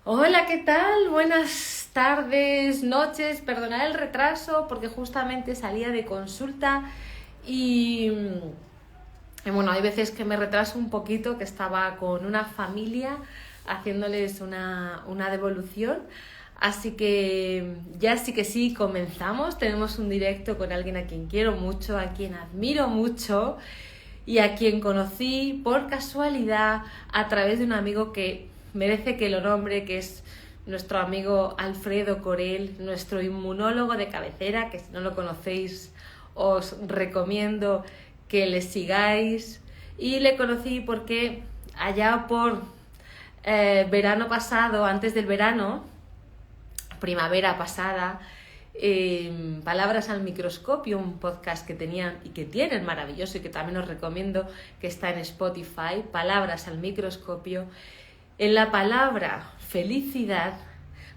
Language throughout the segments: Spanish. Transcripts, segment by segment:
Hola, ¿qué tal? Buenas tardes, noches. Perdonad el retraso porque justamente salía de consulta y bueno, hay veces que me retraso un poquito, que estaba con una familia haciéndoles una devolución. Así que ya sí que sí, comenzamos. Tenemos un directo con alguien a quien quiero mucho, a quien admiro mucho y a quien conocí por casualidad a través de un amigo que merece que lo nombre, que es nuestro amigo Alfredo Corel, nuestro inmunólogo de cabecera, que si no lo conocéis os recomiendo que le sigáis. Y le conocí porque allá por verano pasado, antes del verano, primavera pasada, Palabras al microscopio, un podcast que tenían y que tienen maravilloso y que también os recomiendo, que está en Spotify, Palabras al microscopio. En la palabra felicidad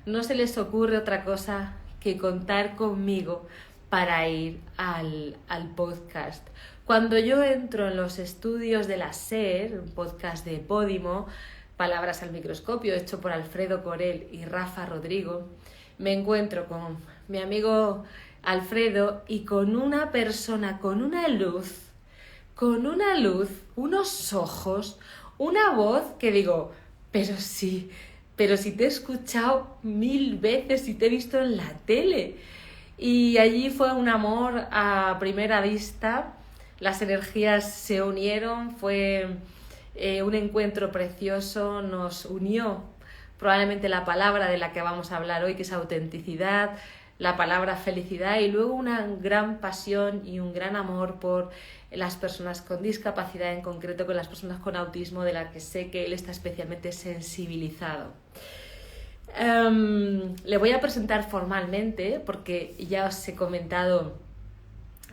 no se les ocurre otra cosa que contar conmigo para ir al podcast. Cuando yo entro en los estudios de la SER, un podcast de Podimo, Palabras al microscopio, hecho por Alfredo Corel y Rafa Rodrigo, me encuentro con mi amigo Alfredo y con una persona con una luz, unos ojos, una voz que digo, pero sí, pero si te he escuchado 1000 veces y te he visto en la tele. Y allí fue un amor a primera vista, las energías se unieron, fue un encuentro precioso, nos unió probablemente la palabra de la que vamos a hablar hoy, que es autenticidad, la palabra felicidad y luego una gran pasión y un gran amor por las personas con discapacidad, en concreto con las personas con autismo, de la que sé que él está especialmente sensibilizado. Le voy a presentar formalmente porque ya os he comentado,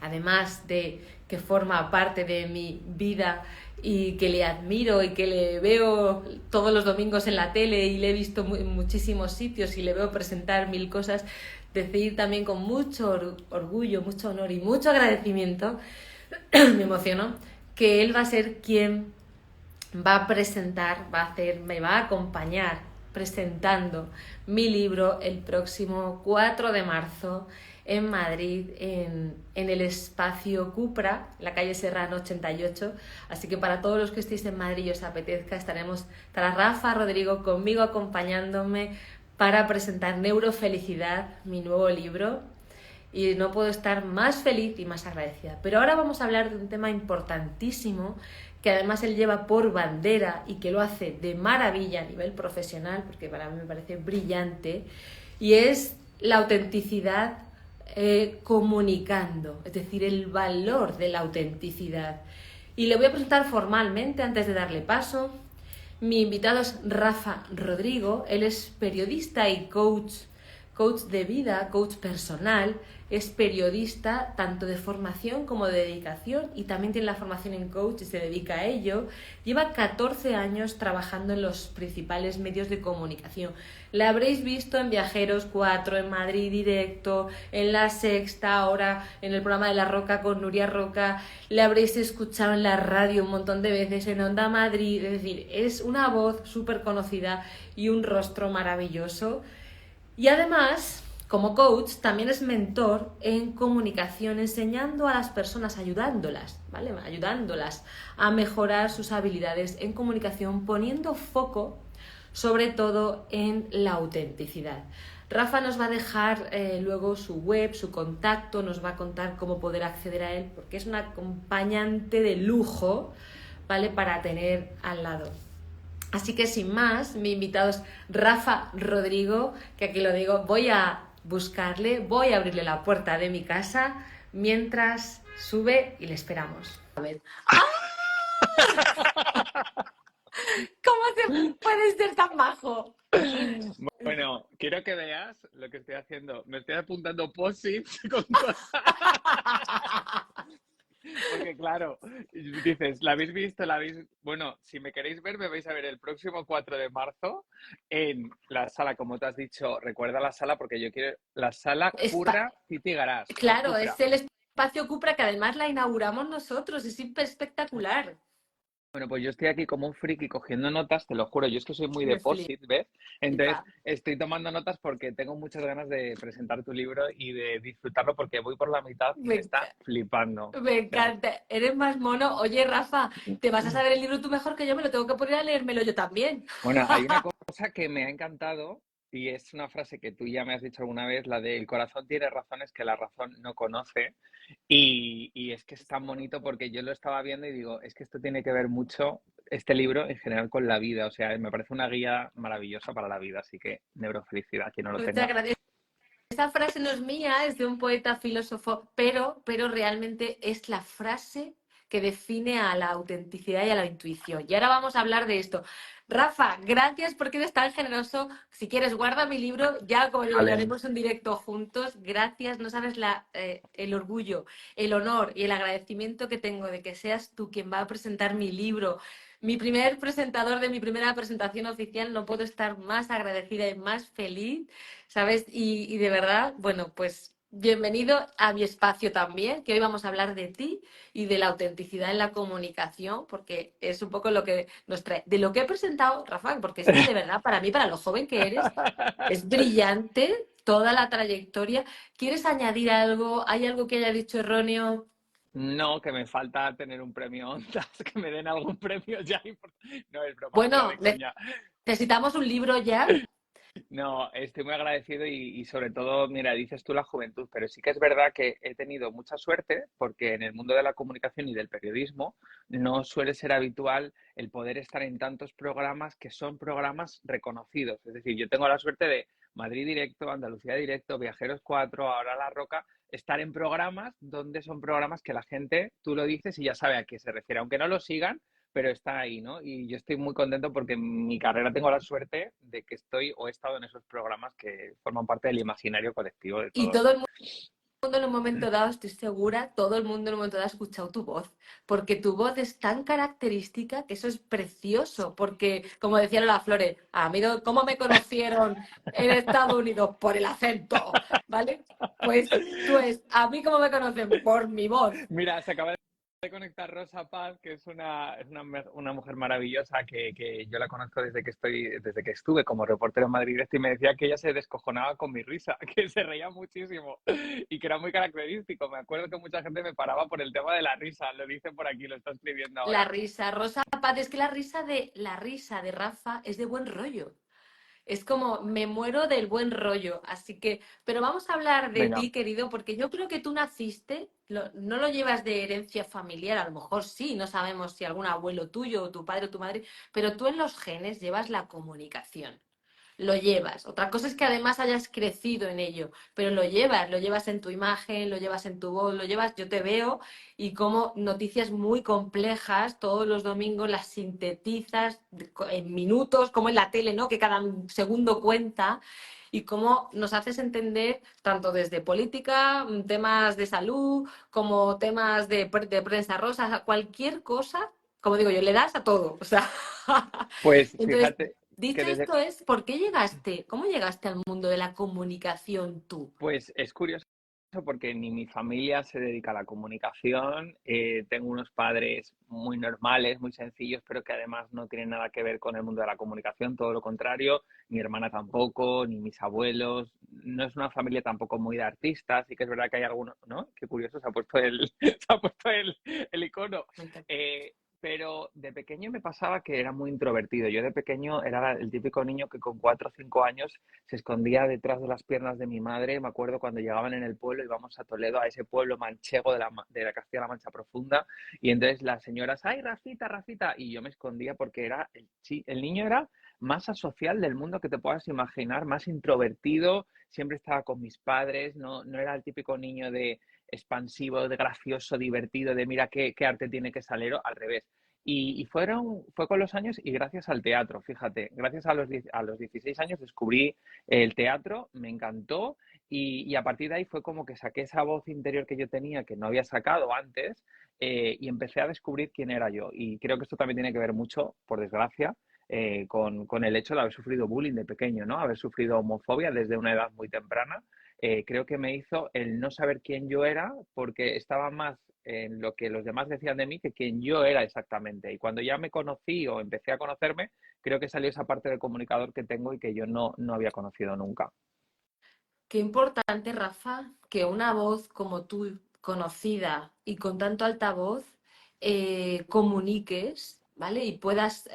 además de que forma parte de mi vida y que le admiro y que le veo todos los domingos en la tele y le he visto en muchísimos sitios y le veo presentar 1000 cosas, decir también con mucho orgullo, mucho honor y mucho agradecimiento, me emociono, que él va a ser quien va a presentar, me va a acompañar presentando mi libro el próximo 4 de marzo en Madrid, en el espacio Cupra, la calle Serrano 88. Así que para todos los que estéis en Madrid y os apetezca, estará Rafa Rodrigo conmigo acompañándome para presentar Neurofelicidad, mi nuevo libro. Y no puedo estar más feliz y más agradecida. Pero ahora vamos a hablar de un tema importantísimo que además él lleva por bandera y que lo hace de maravilla a nivel profesional, porque para mí me parece brillante, y es la autenticidad comunicando, es decir, el valor de la autenticidad. Y le voy a presentar formalmente, antes de darle paso. Mi invitado es Rafa Rodrigo, él es periodista y coach de vida, coach personal, es periodista tanto de formación como de dedicación y también tiene la formación en coach y se dedica a ello. Lleva 14 años trabajando en los principales medios de comunicación. La habréis visto en Viajeros 4, en Madrid Directo, en La Sexta, ahora en el programa de La Roca con Nuria Roca. Le habréis escuchado en la radio un montón de veces, en Onda Madrid. Es decir, es una voz súper conocida y un rostro maravilloso. Y además, como coach, también es mentor en comunicación, enseñando a las personas, ayudándolas, ¿vale? Ayudándolas a mejorar sus habilidades en comunicación, poniendo foco sobre todo en la autenticidad. Rafa nos va a dejar luego su web, su contacto, nos va a contar cómo poder acceder a él, porque es un acompañante de lujo, ¿vale? Para tener al lado. Así que sin más, mi invitado es Rafa Rodrigo, que aquí lo digo, voy a buscarle, voy a abrirle la puerta de mi casa mientras sube y le esperamos. A ver. ¡Ah! ¿Cómo se puede ser tan bajo? Bueno, quiero que veas lo que estoy haciendo. Me estoy apuntando posits con cosas. Porque claro, dices, ¿la habéis visto? ¿La habéis...? Bueno, si me queréis ver, me vais a ver el próximo 4 de marzo en la sala, como te has dicho. Recuerda la sala porque yo quiero la sala Espa- Curra City Garage, no claro, es Cupra. el espacio Cupra que además la inauguramos nosotros, es espectacular. Bueno, pues yo estoy aquí como un friki cogiendo notas, te lo juro, yo es que soy muy de Me post-it, ¿ves? Entonces flipa. estoy tomando notas porque tengo muchas ganas de presentar tu libro y de disfrutarlo porque voy por la mitad y Me, me está enca- flipando. O Me sea, encanta. Eres más mono. Oye, Rafa, te vas a saber el libro tú mejor que yo, me lo tengo que poner a leérmelo yo también. bueno, hay una cosa que me ha encantado y es una frase que tú ya me has dicho alguna vez, la de el corazón tiene razones que la razón no conoce. Y es que es tan bonito porque yo lo estaba viendo y digo, es que esto tiene que ver mucho, este libro en general, con la vida. O sea, me parece una guía maravillosa para la vida. Así que neurofelicidad, quien no lo Muchas tenga. gracias. Esta frase no es mía, es de un poeta filósofo, pero realmente es la frase que define a la autenticidad y a la intuición. Y ahora vamos a hablar de esto. Rafa, gracias porque eres tan generoso. Si quieres, guarda mi libro. Ya, como digo, ya Vale. haremos un directo juntos. Gracias. No sabes el orgullo, el honor y el agradecimiento que tengo de que seas tú quien va a presentar mi libro. Mi primer presentador de mi primera presentación oficial. No puedo estar más agradecida y más feliz. ¿Sabes? Y de verdad, bueno, pues bienvenido a mi espacio también, que hoy vamos a hablar de ti y de la autenticidad en la comunicación, porque es un poco lo que nos trae. De lo que he presentado, Rafa, porque es que de verdad, para mí, para lo joven que eres, es brillante toda la trayectoria. ¿Quieres añadir algo? ¿Hay algo que haya dicho erróneo? No, que me falta tener un premio Ondas, que me den algún premio ya. No, es broma, fuera Bueno, de coña. necesitamos un libro ya. No, estoy muy agradecido y sobre todo, mira, dices tú la juventud, pero sí que es verdad que he tenido mucha suerte porque en el mundo de la comunicación y del periodismo no suele ser habitual el poder estar en tantos programas que son programas reconocidos. Es decir, yo tengo la suerte de Madrid Directo, Andalucía Directo, Viajeros 4, ahora La Roca, estar en programas donde son programas que la gente, tú lo dices y ya sabe a qué se refiere, aunque no lo sigan, pero está ahí, ¿no? Y yo estoy muy contento porque en mi carrera tengo la suerte de que estoy o he estado en esos programas que forman parte del imaginario colectivo de Y todos, todo ¿no? el mundo en un momento dado, estoy segura, todo el mundo en un momento dado ha escuchado tu voz, porque tu voz es tan característica que eso es precioso, porque como decía Lola Flores, a mí ¿cómo me conocieron en Estados Unidos? Por el acento, ¿vale? Pues tú es, a mí ¿cómo me conocen? Por mi voz. Mira, se acaba de conectar Rosa Paz, que es una mujer maravillosa que yo la conozco desde que estuve como reportero en Madrid Este y me decía que ella se descojonaba con mi risa, que se reía muchísimo y que era muy característico. Me acuerdo que mucha gente me paraba por el tema de la risa, lo dice por aquí, lo está escribiendo La ahora. risa, Rosa Paz, es que la risa de Rafa es de buen rollo. Es como, me muero del buen rollo. Así que, pero vamos a hablar de Venga, ti, querido, porque yo creo que tú naciste, no lo llevas de herencia familiar, a lo mejor sí, no sabemos si algún abuelo tuyo o tu padre o tu madre, pero tú en los genes llevas la comunicación. Lo llevas. Otra cosa es que además hayas crecido en ello, pero lo llevas en tu imagen, lo llevas en tu voz, lo llevas, yo te veo y como noticias muy complejas todos los domingos las sintetizas en minutos, como en la tele, ¿no? Que cada segundo cuenta y cómo nos haces entender tanto desde política, temas de salud, como temas de prensa rosa, cualquier cosa, como digo yo, le das a todo, o sea, pues entonces fíjate que dicho desde, esto es, ¿por qué llegaste? ¿Cómo llegaste al mundo de la comunicación tú? Pues es curioso porque ni mi familia se dedica a la comunicación, tengo unos padres muy normales, muy sencillos, pero que además no tienen nada que ver con el mundo de la comunicación, todo lo contrario, mi hermana tampoco, ni mis abuelos, no es una familia tampoco muy de artistas, sí que es verdad que hay algunos, ¿no? Qué curioso, se ha puesto se ha puesto el icono. Me encanta. Eh, pero de pequeño me pasaba que era muy introvertido. Yo de pequeño era el típico niño que con 4 o 5 años se escondía detrás de las piernas de mi madre. Me acuerdo cuando llegaban en el pueblo, íbamos a Toledo, a ese pueblo manchego de la Castilla-La Mancha Profunda, y entonces las señoras, ¡ay, Rafita, Rafita! Y yo me escondía porque era, sí, el niño era más asocial del mundo que te puedas imaginar, más introvertido, siempre estaba con mis padres, no era el típico niño de expansivo, de gracioso, divertido, de mira qué arte tiene que salero, al revés. Fue con los años y gracias al teatro, fíjate, gracias a los 16 años descubrí el teatro, me encantó y a partir de ahí fue como que saqué esa voz interior que yo tenía, que no había sacado antes, y empecé a descubrir quién era yo. Y creo que esto también tiene que ver mucho, por desgracia, con el hecho de haber sufrido bullying de pequeño, ¿no? Haber sufrido homofobia desde una edad muy temprana. Creo que me hizo el no saber quién yo era porque estaba más en lo que los demás decían de mí que quien yo era exactamente. Y cuando ya me conocí o empecé a conocerme, creo que salió esa parte de comunicador que tengo y que yo no había conocido nunca. Qué importante, Rafa, que una voz como tú, conocida y con tanto altavoz, comuniques, ¿vale? Y puedas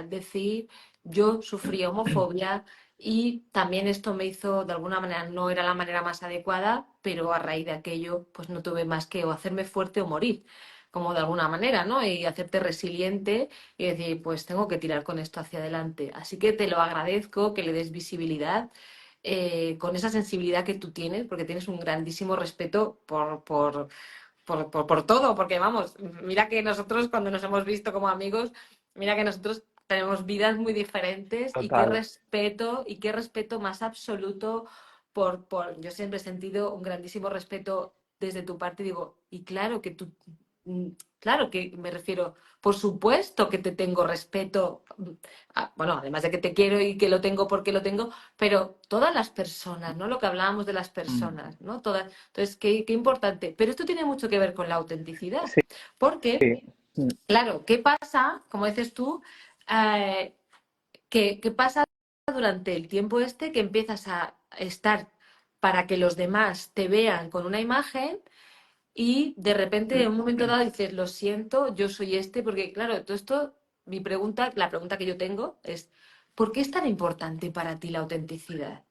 decir, yo sufrí homofobia y también esto me hizo, de alguna manera, no era la manera más adecuada, pero a raíz de aquello, pues no tuve más que o hacerme fuerte o morir, como de alguna manera, ¿no? Y hacerte resiliente y decir, pues tengo que tirar con esto hacia adelante. Así que te lo agradezco que le des visibilidad con esa sensibilidad que tú tienes, porque tienes un grandísimo respeto por todo, porque vamos, mira que nosotros cuando nos hemos visto como amigos, mira que nosotros tenemos vidas muy diferentes Total. y qué respeto más absoluto yo siempre he sentido un grandísimo respeto desde tu parte, digo, y claro que tú, claro que me refiero, por supuesto que te tengo respeto, bueno, además de que te quiero y que lo tengo porque lo tengo, pero todas las personas, ¿no? Lo que hablábamos de las Mm. personas, ¿no? Todas. Entonces, qué importante. Pero esto tiene mucho que ver con la autenticidad. Sí. Porque, Mm. claro, ¿qué pasa, como dices tú, eh, qué pasa durante el tiempo este que empiezas a estar para que los demás te vean con una imagen y de repente en un momento dado dices, lo siento, yo soy este, porque claro, todo esto, la pregunta que yo tengo es, ¿por qué es tan importante para ti la autenticidad?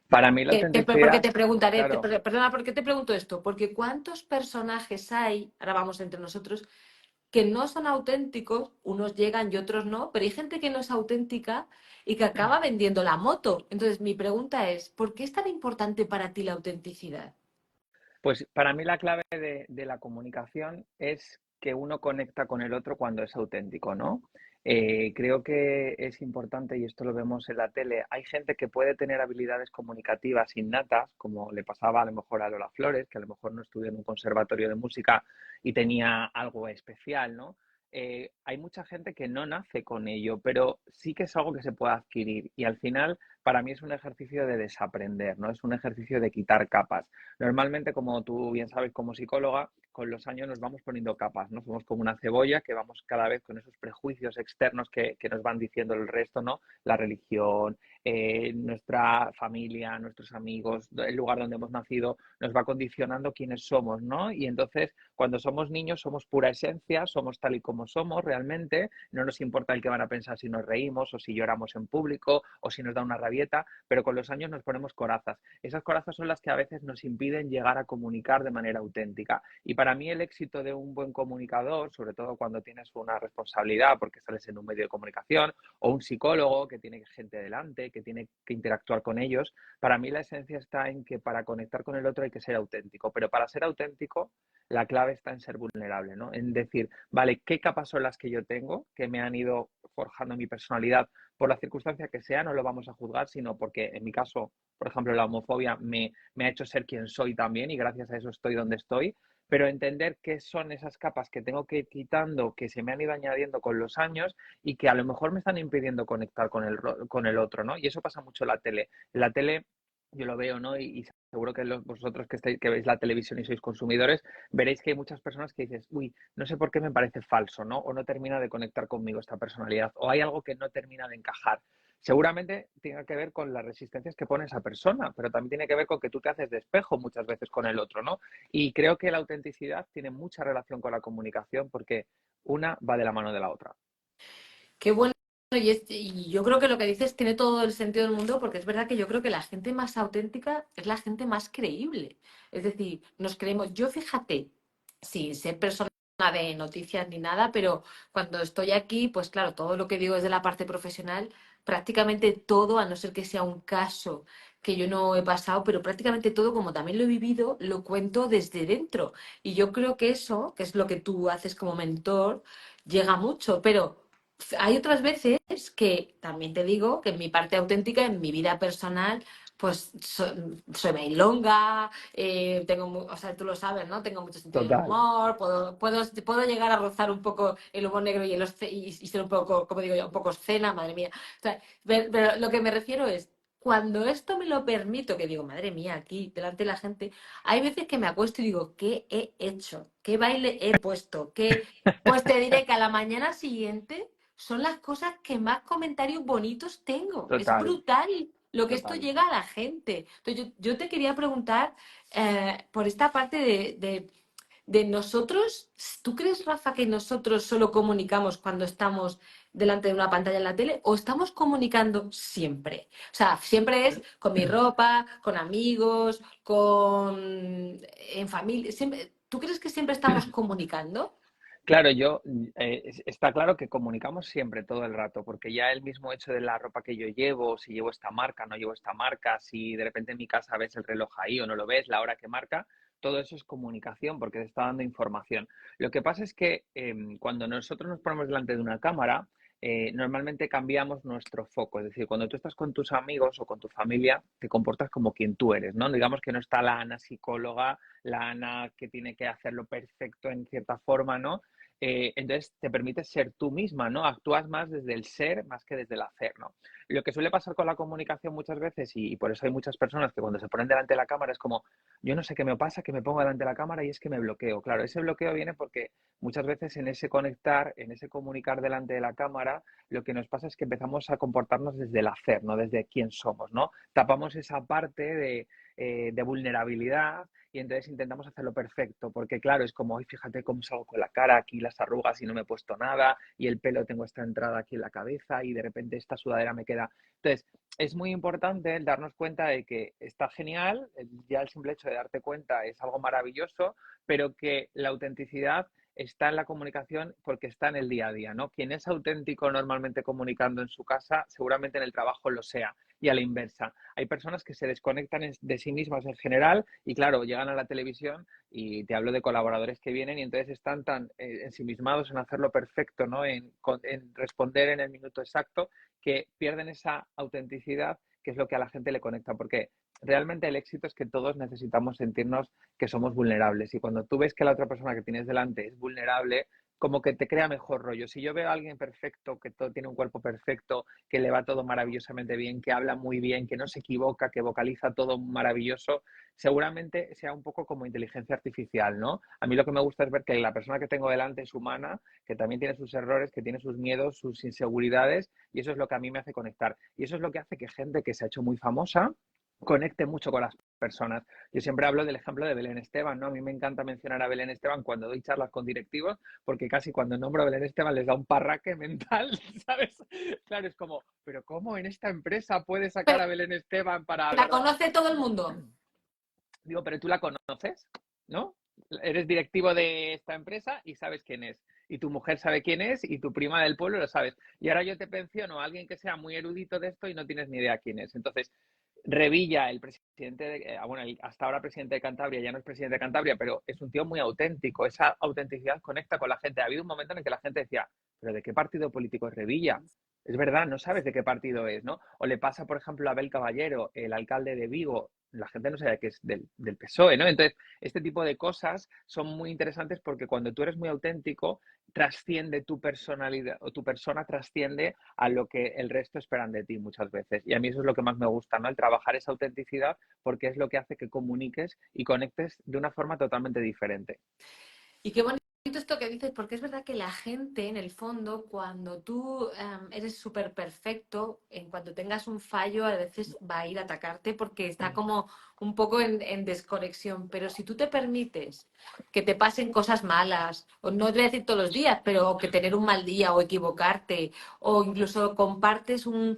Para mí la Porque autenticidad, te preguntaré, claro. perdona, ¿por qué te pregunto esto? Porque ¿cuántos personajes hay, ahora vamos entre nosotros, que no son auténticos, unos llegan y otros no, pero hay gente que no es auténtica y que acaba vendiendo la moto? Entonces, mi pregunta es, ¿por qué es tan importante para ti la autenticidad? Pues para mí la clave de la comunicación es que uno conecta con el otro cuando es auténtico, ¿no? Creo que es importante, y esto lo vemos en la tele, hay gente que puede tener habilidades comunicativas innatas, como le pasaba a lo mejor a Lola Flores, que a lo mejor no estudió en un conservatorio de música y tenía algo especial, ¿no? Hay mucha gente que no nace con ello, pero sí que es algo que se puede adquirir y al final para mí es un ejercicio de desaprender, ¿no? Es un ejercicio de quitar capas. Normalmente, como tú bien sabes, como psicóloga, con los años nos vamos poniendo capas, ¿no? Somos como una cebolla que vamos cada vez con esos prejuicios externos que nos van diciendo el resto, ¿no? La religión, nuestra familia, nuestros amigos, el lugar donde hemos nacido, nos va condicionando quiénes somos, ¿no? Y entonces, cuando somos niños, somos pura esencia, somos tal y como somos realmente, no nos importa el que van a pensar si nos reímos o si lloramos en público o si nos da una rabieta, pero con los años nos ponemos corazas. Esas corazas son las que a veces nos impiden llegar a comunicar de manera auténtica. Y para mí el éxito de un buen comunicador, sobre todo cuando tienes una responsabilidad porque sales en un medio de comunicación, o un psicólogo que tiene gente delante, que tiene que interactuar con ellos, para mí la esencia está en que para conectar con el otro hay que ser auténtico, pero para ser auténtico la clave está en ser vulnerable, ¿no? En decir, vale, ¿qué capas son las que yo tengo que me han ido forjando mi personalidad por la circunstancia que sea? No lo vamos a juzgar, sino porque en mi caso, por ejemplo, la homofobia me ha hecho ser quien soy también y gracias a eso estoy donde estoy, pero entender qué son esas capas que tengo que ir quitando, que se me han ido añadiendo con los años y que a lo mejor me están impidiendo conectar con el otro, ¿no? Y eso pasa mucho en la tele. En la tele yo lo veo, ¿no? Y seguro que vosotros que veis la televisión y sois consumidores, veréis que hay muchas personas que dices, uy, no sé por qué me parece falso, ¿no? O no termina de conectar conmigo esta personalidad, o hay algo que no termina de encajar. Seguramente tiene que ver con las resistencias que pone esa persona, pero también tiene que ver con que tú te haces de espejo muchas veces con el otro, ¿no? Y creo que la autenticidad tiene mucha relación con la comunicación porque una va de la mano de la otra. Qué bueno. Y yo creo que lo que dices tiene todo el sentido del mundo, porque es verdad que yo creo que la gente más auténtica es la gente más creíble. Es decir, nos creemos, yo fíjate, sin ser persona de noticias ni nada, pero cuando estoy aquí, pues claro, todo lo que digo es de la parte profesional, prácticamente todo, a no ser que sea un caso que yo no he pasado, pero prácticamente todo, como también lo he vivido, lo cuento desde dentro. Y yo creo que eso, que es lo que tú haces como mentor, llega mucho, pero hay otras veces que también te digo que en mi parte auténtica, en mi vida personal, pues soy bailonga, o sea, tú lo sabes, ¿no? Tengo mucho sentido del Total. humor, puedo llegar a rozar un poco el humor negro y ser un poco, como digo yo, un poco escena, madre mía. O sea, pero lo que me refiero es, cuando esto me lo permito, que digo, madre mía, aquí delante de la gente, hay veces que me acuesto y digo, ¿qué he hecho? ¿Qué baile he puesto? ¿Qué? Pues te diré que a la mañana siguiente son las cosas que más comentarios bonitos tengo. Es Total, brutal lo que esto total. llega a la gente. Entonces, yo te quería preguntar por esta parte de nosotros. ¿Tú crees, Rafa, que nosotros solo comunicamos cuando estamos delante de una pantalla en la tele o estamos comunicando siempre? O sea, siempre es con mi ropa, con amigos, en familia. ¿Tú crees que siempre estamos comunicando? Claro, está claro que comunicamos siempre, todo el rato, porque ya el mismo hecho de la ropa que yo llevo, si llevo esta marca, no llevo esta marca, si de repente en mi casa ves el reloj ahí o no lo ves, la hora que marca, todo eso es comunicación porque te está dando información. Lo que pasa es que cuando nosotros nos ponemos delante de una cámara, normalmente cambiamos nuestro foco. Es decir, cuando tú estás con tus amigos o con tu familia, te comportas como quien tú eres, ¿no? Digamos que no está la Ana psicóloga, la Ana que tiene que hacerlo perfecto en cierta forma, ¿no? Entonces te permites ser tú misma, ¿no? Actúas más desde el ser más que desde el hacer, ¿no? Lo que suele pasar con la comunicación muchas veces, y por eso hay muchas personas que cuando se ponen delante de la cámara es como, yo no sé qué me pasa, que me pongo delante de la cámara y es que me bloqueo. Claro, ese bloqueo viene porque muchas veces en ese conectar, en ese comunicar delante de la cámara, lo que nos pasa es que empezamos a comportarnos desde el hacer, ¿no? Desde quién somos, ¿no? Tapamos esa parte de vulnerabilidad y entonces intentamos hacerlo perfecto, porque claro, es como, hoy fíjate cómo salgo con la cara, aquí las arrugas y no me he puesto nada, y el pelo tengo esta entrada aquí en la cabeza y de repente esta sudadera me queda. Entonces, es muy importante el darnos cuenta de que está genial, ya el simple hecho de darte cuenta es algo maravilloso, pero que la autenticidad está en la comunicación porque está en el día a día, ¿no? Quien es auténtico normalmente comunicando en su casa, seguramente en el trabajo lo sea, y a la inversa. Hay personas que se desconectan de sí mismas en general y claro, llegan a la televisión y te hablo de colaboradores que vienen y entonces están tan ensimismados en hacerlo perfecto, ¿no? En responder en el minuto exacto, que pierden esa autenticidad que es lo que a la gente le conecta, porque realmente el éxito es que todos necesitamos sentirnos que somos vulnerables y cuando tú ves que la otra persona que tienes delante es vulnerable, como que te crea mejor rollo. Si yo veo a alguien perfecto, que todo, tiene un cuerpo perfecto, que le va todo maravillosamente bien, que habla muy bien, que no se equivoca, que vocaliza todo maravilloso, seguramente sea un poco como inteligencia artificial, ¿no? A mí lo que me gusta es ver que la persona que tengo delante es humana, que también tiene sus errores, que tiene sus miedos, sus inseguridades, y eso es lo que a mí me hace conectar. Y eso es lo que hace que gente que se ha hecho muy famosa conecte mucho con las personas. Yo siempre hablo del ejemplo de Belén Esteban, ¿no? A mí me encanta mencionar a Belén Esteban cuando doy charlas con directivos, porque casi cuando nombro a Belén Esteban les da un parraque mental, ¿sabes? Claro, es como, pero ¿cómo en esta empresa puede sacar Pero a Belén Esteban para la hablar? conoce todo el mundo. Digo, pero tú la conoces, ¿no? Eres directivo de esta empresa y sabes quién es. Y tu mujer sabe quién es y tu prima del pueblo lo sabes. Y ahora yo te pensiono a alguien que sea muy erudito de esto y no tienes ni idea quién es. Entonces, Revilla, el presidente, bueno, hasta ahora presidente de Cantabria, ya no es presidente de Cantabria, pero es un tío muy auténtico. Esa autenticidad conecta con la gente. Ha habido un momento en el que la gente decía, ¿pero de qué partido político es Revilla? Es verdad, no sabes de qué partido es, ¿no? O le pasa, por ejemplo, a Abel Caballero, el alcalde de Vigo, la gente no sabe que es del PSOE, ¿no? Entonces, este tipo de cosas son muy interesantes porque cuando tú eres muy auténtico, trasciende tu personalidad o tu persona trasciende a lo que el resto esperan de ti muchas veces. Y a mí eso es lo que más me gusta, ¿no? El trabajar esa autenticidad porque es lo que hace que comuniques y conectes de una forma totalmente diferente. Y qué bonito esto que dices, porque es verdad que la gente, en el fondo, cuando tú eres súper perfecto, en cuanto tengas un fallo, a veces va a ir a atacarte porque está como un poco en desconexión. Pero si tú te permites que te pasen cosas malas, o no te voy a decir todos los días, pero que tener un mal día o equivocarte, o incluso compartes un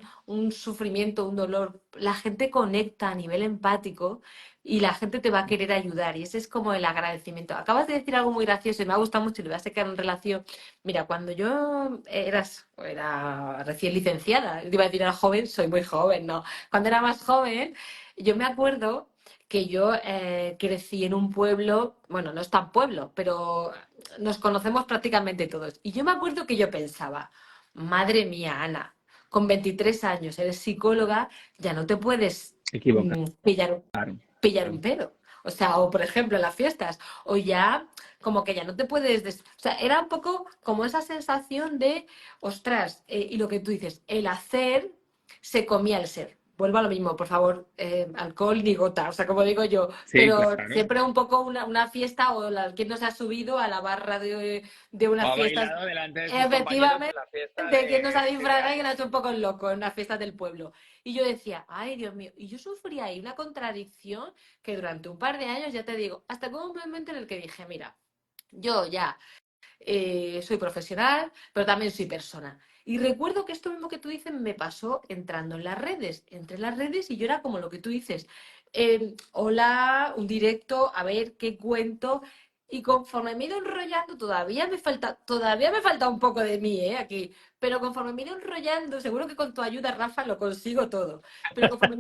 sufrimiento, un dolor, la gente conecta a nivel empático y la gente te va a querer ayudar. Y ese es como el agradecimiento. Acabas de decir algo muy gracioso y me ha gustado mucho y lo voy a sacar en relación. Mira, cuando yo era recién licenciada, iba a decir era joven, soy muy joven, ¿no? Cuando era más joven, yo me acuerdo que yo crecí en un pueblo, bueno, no es tan pueblo, pero nos conocemos prácticamente todos. Y yo me acuerdo que yo pensaba, madre mía, Ana, con 23 años eres psicóloga, ya no te puedes Equivocar. pillar un pedo. O sea, o por ejemplo en las fiestas, o ya como que ya no te puedes... O sea, era un poco como esa sensación de, ostras, y lo que tú dices, el hacer se comía el ser. vuelvo a lo mismo, por favor, alcohol ni gota, o sea, como digo yo, Sí, pero claro. siempre un poco una fiesta o quien nos ha subido a la barra de O unas ha fiestas, bailado delante de sus compañeros en efectivamente, la fiesta quien nos ha de fin de disfrazado y quien año. ha hecho un poco el loco en las fiestas del pueblo. Y yo decía, ay, Dios mío, y yo sufría ahí una contradicción que durante un par de años, ya te digo, hasta que hubo un momento en el que dije, mira, yo ya soy profesional, pero también soy persona. Y recuerdo que esto mismo que tú dices me pasó entrando en las redes. Entré en las redes y yo era como lo que tú dices. Hola, un directo, a ver qué cuento. Y conforme me he ido enrollando, todavía me falta un poco de mí, aquí. Pero conforme me he ido enrollando, seguro que con tu ayuda, Rafa, lo consigo todo. Pero conforme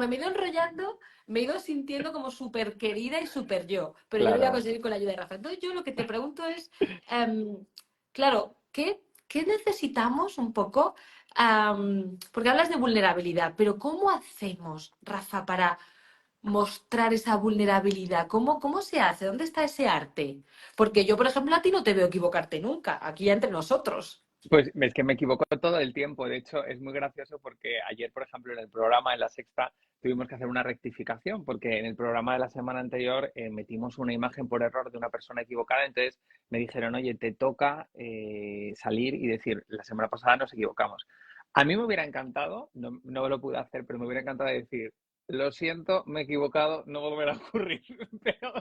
me he ido enrollando, me he ido sintiendo como súper querida y súper yo. Pero yo lo voy a Claro. conseguir con la ayuda de Rafa. Entonces, yo lo que te pregunto es, claro, ¿qué necesitamos un poco? Porque hablas de vulnerabilidad, pero ¿cómo hacemos, Rafa, para mostrar esa vulnerabilidad? ¿Cómo se hace? ¿Dónde está ese arte? Porque yo, por ejemplo, a ti no te veo equivocarte nunca, aquí entre nosotros. Pues es que me equivoco todo el tiempo. De hecho, es muy gracioso porque ayer, por ejemplo, en el programa, en la sexta, tuvimos que hacer una rectificación porque en el programa de la semana anterior metimos una imagen por error de una persona equivocada. Entonces me dijeron, oye, te toca salir y decir, la semana pasada nos equivocamos. A mí me hubiera encantado, no lo pude hacer, pero me hubiera encantado decir, lo siento, me he equivocado, no volverá a ocurrir. Pero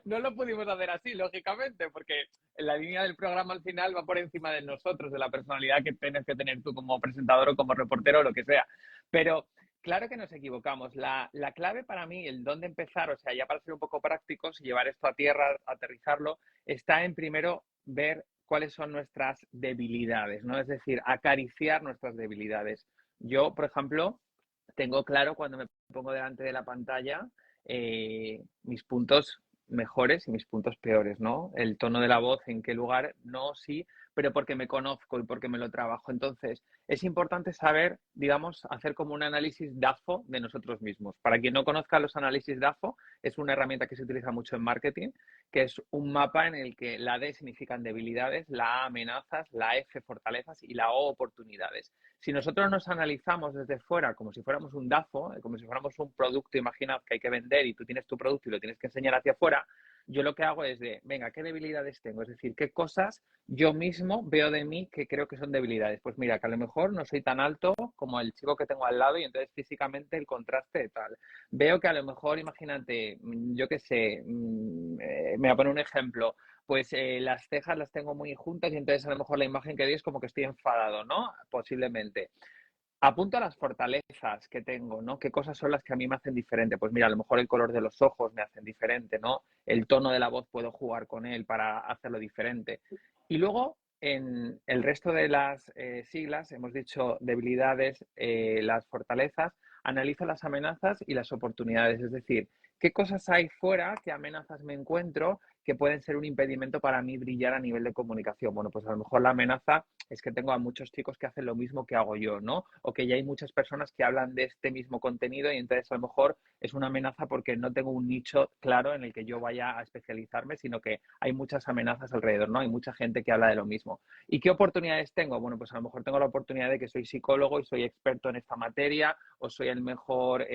no lo pudimos hacer así, lógicamente, porque la línea del programa al final va por encima de nosotros, de la personalidad que tienes que tener tú como presentador o como reportero o lo que sea. Pero claro que nos equivocamos. La clave para mí, el dónde empezar, o sea, ya para ser un poco prácticos y llevar esto a tierra, aterrizarlo, está en primero ver cuáles son nuestras debilidades, ¿no? Es decir, acariciar nuestras debilidades. Yo, por ejemplo, tengo claro cuando me pongo delante de la pantalla mis puntos mejores y mis puntos peores, ¿no? El tono de la voz, en qué lugar, no, sí, pero porque me conozco y porque me lo trabajo. Entonces, es importante saber, digamos, hacer como un análisis DAFO de nosotros mismos. Para quien no conozca los análisis DAFO, es una herramienta que se utiliza mucho en marketing, que es un mapa en el que la D significan debilidades, la A amenazas, la F fortalezas y la O oportunidades. Si nosotros nos analizamos desde fuera como si fuéramos un DAFO, como si fuéramos un producto, imaginad que hay que vender y tú tienes tu producto y lo tienes que enseñar hacia afuera, yo lo que hago es de, venga, ¿qué debilidades tengo? Es decir, ¿qué cosas yo mismo veo de mí que creo que son debilidades? Pues mira, que a lo mejor no soy tan alto como el chico que tengo al lado y entonces físicamente el contraste de tal. Veo que a lo mejor, imagínate, yo qué sé, me voy a poner un ejemplo, pues las cejas las tengo muy juntas y entonces a lo mejor la imagen que doy es como que estoy enfadado, ¿no? Posiblemente. Apunto a las fortalezas que tengo, ¿no? ¿Qué cosas son las que a mí me hacen diferente? Pues mira, a lo mejor el color de los ojos me hacen diferente, ¿no? El tono de la voz puedo jugar con él para hacerlo diferente. Y luego, en el resto de las siglas, hemos dicho debilidades, las fortalezas, analizo las amenazas y las oportunidades, es decir, qué cosas hay fuera, qué amenazas me encuentro que pueden ser un impedimento para mí brillar a nivel de comunicación. Bueno, pues a lo mejor la amenaza es que tengo a muchos chicos que hacen lo mismo que hago yo, ¿no? O que ya hay muchas personas que hablan de este mismo contenido y entonces a lo mejor es una amenaza porque no tengo un nicho claro en el que yo vaya a especializarme, sino que hay muchas amenazas alrededor, ¿no? Hay mucha gente que habla de lo mismo. ¿Y qué oportunidades tengo? Bueno, pues a lo mejor tengo la oportunidad de que soy psicólogo y soy experto en esta materia o soy el mejor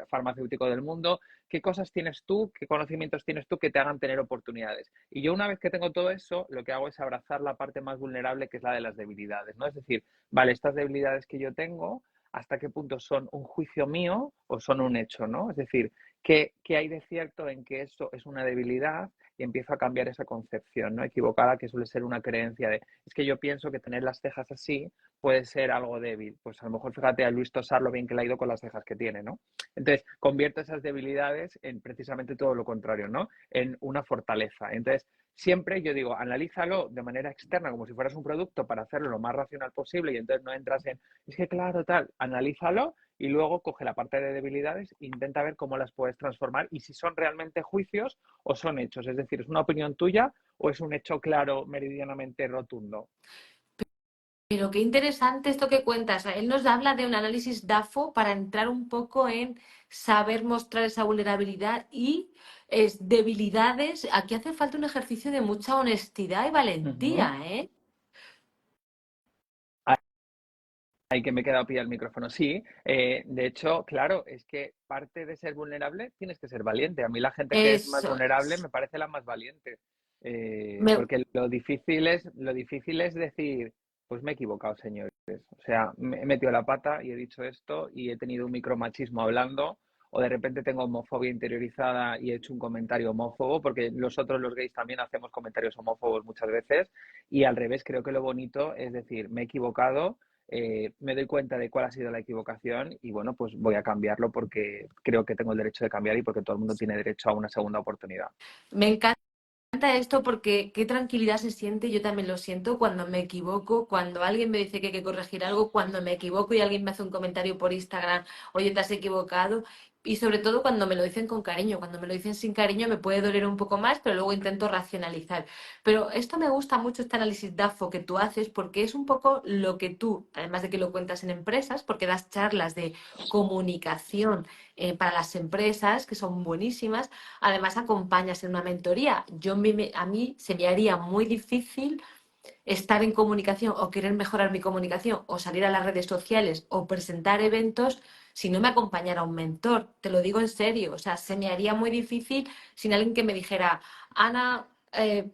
farmacéutico del mundo. ¿Qué cosas tienes tú, qué conocimientos tienes tú que te hagan tener oportunidades? Y yo una vez que tengo todo eso, lo que hago es abrazar la parte más vulnerable, que es la de las debilidades, ¿no? Es decir, vale, estas debilidades que yo tengo, ¿hasta qué punto son un juicio mío o son un hecho, ¿no? Es decir, ¿qué hay de cierto en que eso es una debilidad? Y empiezo a cambiar esa concepción, ¿no? Equivocada, que suele ser una creencia de, es que yo pienso que tener las cejas así puede ser algo débil. Pues a lo mejor fíjate a Luis Tosar lo bien que le ha ido con las cejas que tiene, ¿no? Entonces, convierto esas debilidades en precisamente todo lo contrario, ¿no? En una fortaleza. Entonces, siempre yo digo, analízalo de manera externa, como si fueras un producto, para hacerlo lo más racional posible y entonces no entras en, es que claro, tal, analízalo y luego coge la parte de debilidades e intenta ver cómo las puedes transformar y si son realmente juicios o son hechos. Es decir, ¿es una opinión tuya o es un hecho claro, meridianamente rotundo? Pero qué interesante esto que cuentas. Él nos habla de un análisis DAFO para entrar un poco en saber mostrar esa vulnerabilidad y debilidades. Aquí hace falta un ejercicio de mucha honestidad y Uh -huh. valentía, ¿eh? Ay, que me he quedado pillado el micrófono. Sí, de hecho, claro, es que parte de ser vulnerable tienes que ser valiente. A mí la gente que es más Eso vulnerable es. me parece la más valiente. Me, Porque lo difícil es decir, pues me he equivocado, señores. O sea, me he metido la pata y he dicho esto y he tenido un micromachismo hablando, o de repente tengo homofobia interiorizada y he hecho un comentario homófobo, porque nosotros los gays también hacemos comentarios homófobos muchas veces, y al revés, creo que lo bonito es decir, me he equivocado, me doy cuenta de cuál ha sido la equivocación y bueno, pues voy a cambiarlo porque creo que tengo el derecho de cambiar y porque todo el mundo tiene derecho a una segunda oportunidad. me encanta esto porque qué tranquilidad se siente, yo también lo siento cuando me equivoco, cuando alguien me dice que hay que corregir algo, cuando me equivoco y alguien me hace un comentario por Instagram, oye, te has equivocado, y sobre todo cuando me lo dicen con cariño, cuando me lo dicen sin cariño me puede doler un poco más, pero luego intento racionalizar. Pero esto me gusta mucho, este análisis DAFO que tú haces, porque es un poco lo que tú, además de que lo cuentas en empresas, porque das charlas de comunicación para las empresas, que son buenísimas. Además, acompañas en una mentoría. A mí se me haría muy difícil estar en comunicación o querer mejorar mi comunicación o salir a las redes sociales o presentar eventos si no me acompañara un mentor. Te lo digo en serio. O sea, se me haría muy difícil sin alguien que me dijera, Ana,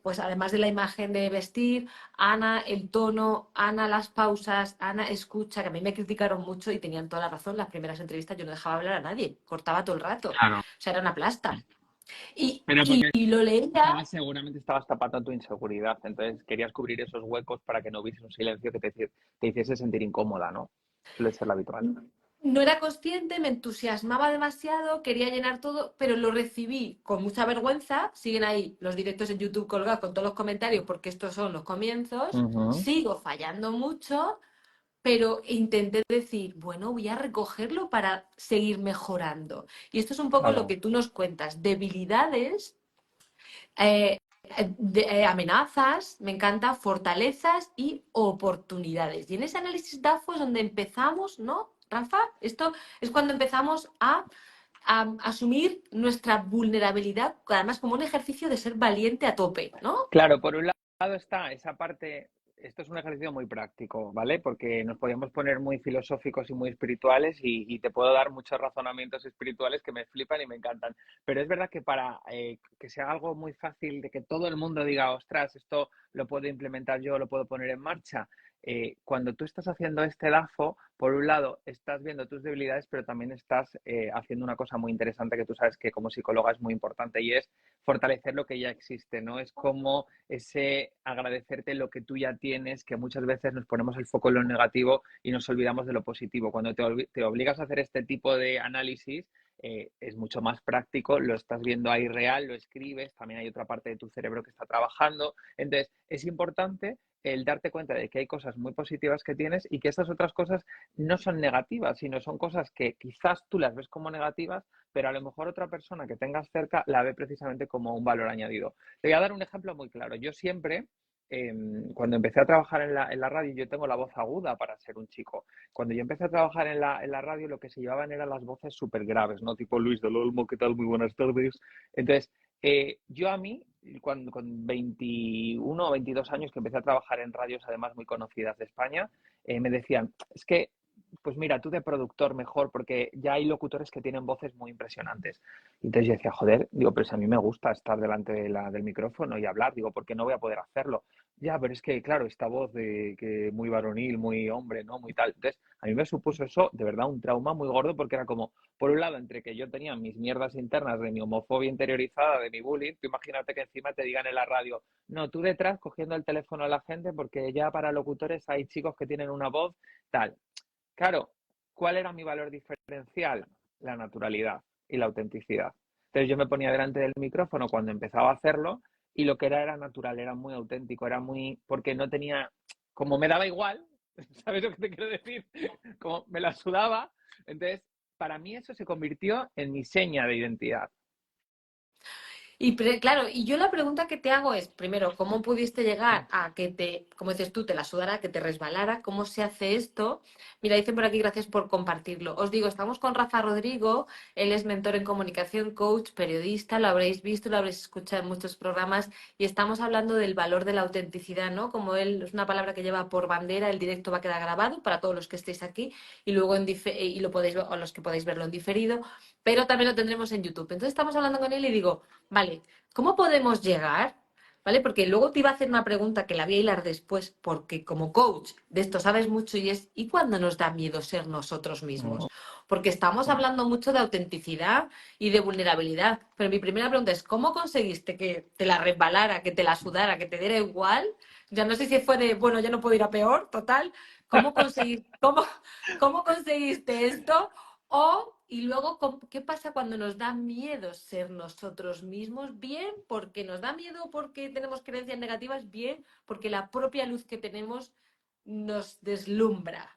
pues además de la imagen de vestir, Ana, el tono, Ana, las pausas, Ana, escucha, que a mí me criticaron mucho y tenían toda la razón. Las primeras entrevistas yo no dejaba hablar a nadie, cortaba todo el rato. Claro. O sea, era una plasta. Y, Pero y, porque y lo leía. seguramente estabas tapando tu inseguridad, entonces querías cubrir esos huecos para que no hubiese un silencio que te hiciese sentir incómoda, ¿no? Suele ser lo habitual. No era consciente, me entusiasmaba demasiado, quería llenar todo, pero lo recibí con mucha vergüenza. Siguen ahí los directos en YouTube colgados con todos los comentarios porque estos son los comienzos. Ujú, Sigo fallando mucho, pero intenté decir, bueno, voy a recogerlo para seguir mejorando. Y esto es un poco lo claro. que tú nos cuentas, debilidades, amenazas, me encanta, fortalezas y oportunidades. Y en ese análisis DAFO es donde empezamos, ¿no, Rafa? Esto es cuando empezamos a asumir nuestra vulnerabilidad, además como un ejercicio de ser valiente a tope, ¿no? Claro, por un lado está esa parte, esto es un ejercicio muy práctico, ¿vale? Porque nos podíamos poner muy filosóficos y muy espirituales y te puedo dar muchos razonamientos espirituales que me flipan y me encantan. Pero es verdad que para que sea algo muy fácil de que todo el mundo diga, ostras, esto lo puedo implementar yo, lo puedo poner en marcha. Cuando tú estás haciendo este DAFO, por un lado estás viendo tus debilidades, pero también estás haciendo una cosa muy interesante que tú sabes que como psicóloga es muy importante y es fortalecer lo que ya existe, ¿no? Es como ese agradecerte lo que tú ya tienes, que muchas veces nos ponemos el foco en lo negativo y nos olvidamos de lo positivo. Cuando te obligas a hacer este tipo de análisis, es mucho más práctico, lo estás viendo ahí real, lo escribes, también hay otra parte de tu cerebro que está trabajando. Entonces, es importante el darte cuenta de que hay cosas muy positivas que tienes y que estas otras cosas no son negativas, sino son cosas que quizás tú las ves como negativas, pero a lo mejor otra persona que tengas cerca la ve precisamente como un valor añadido. Te voy a dar un ejemplo muy claro. Yo siempre, cuando empecé a trabajar en la radio, yo tengo la voz aguda para ser un chico. Cuando yo empecé a trabajar en la radio, lo que se llevaban eran las voces súper graves, ¿no? Tipo Luis del Olmo, ¿qué tal? Muy buenas tardes. Entonces, yo a mí, cuando, con 21 o 22 años que empecé a trabajar en radios además muy conocidas de España, me decían, es que pues mira, tú de productor mejor, porque ya hay locutores que tienen voces muy impresionantes. Y entonces yo decía, joder, digo, pero si a mí me gusta estar delante del micrófono y hablar, digo, ¿por qué no voy a poder hacerlo? Ya, pero es que, claro, esta voz de que muy varonil, muy hombre, ¿no? Muy tal. Entonces, a mí me supuso eso, de verdad, un trauma muy gordo, porque era como, por un lado, entre que yo tenía mis mierdas internas de mi homofobia interiorizada, de mi bullying, tú imagínate que encima te digan en la radio, no, tú detrás cogiendo el teléfono a la gente, porque ya para locutores hay chicos que tienen una voz tal. Claro, ¿cuál era mi valor diferencial? La naturalidad y la autenticidad. Entonces yo me ponía delante del micrófono cuando empezaba a hacerlo y lo que era natural, era muy auténtico, era muy, porque no tenía, como me daba igual, ¿sabes lo que te quiero decir? Como me la sudaba, entonces para mí eso se convirtió en mi seña de identidad. Claro, y yo la pregunta que te hago es, primero, ¿cómo pudiste llegar a que te, como dices tú, te la sudara, que te resbalara? ¿Cómo se hace esto? Mira, dicen por aquí, gracias por compartirlo. Os digo, estamos con Rafa Rodrigo, él es mentor en comunicación, coach, periodista, lo habréis visto, lo habréis escuchado en muchos programas, y estamos hablando del valor de la autenticidad, ¿no? Como él es una palabra que lleva por bandera, el directo va a quedar grabado para todos los que estéis aquí, y luego y lo podéis, o los que podéis verlo en diferido, pero también lo tendremos en YouTube. Entonces estamos hablando con él y digo, vale, ¿cómo podemos llegar? ¿Vale? Porque luego te iba a hacer una pregunta que la voy a hilar después, porque como coach de esto sabes mucho y es, ¿y cuándo nos da miedo ser nosotros mismos? Porque estamos hablando mucho de autenticidad y de vulnerabilidad, pero mi primera pregunta es, ¿cómo conseguiste que te la resbalara, que te la sudara, que te diera igual? Ya no sé si fue de, bueno, ya no puedo ir a peor, total. ¿Cómo conseguiste esto? Y luego, ¿qué pasa cuando nos da miedo ser nosotros mismos? Bien, porque nos da miedo, porque tenemos creencias negativas, bien, porque la propia luz que tenemos nos deslumbra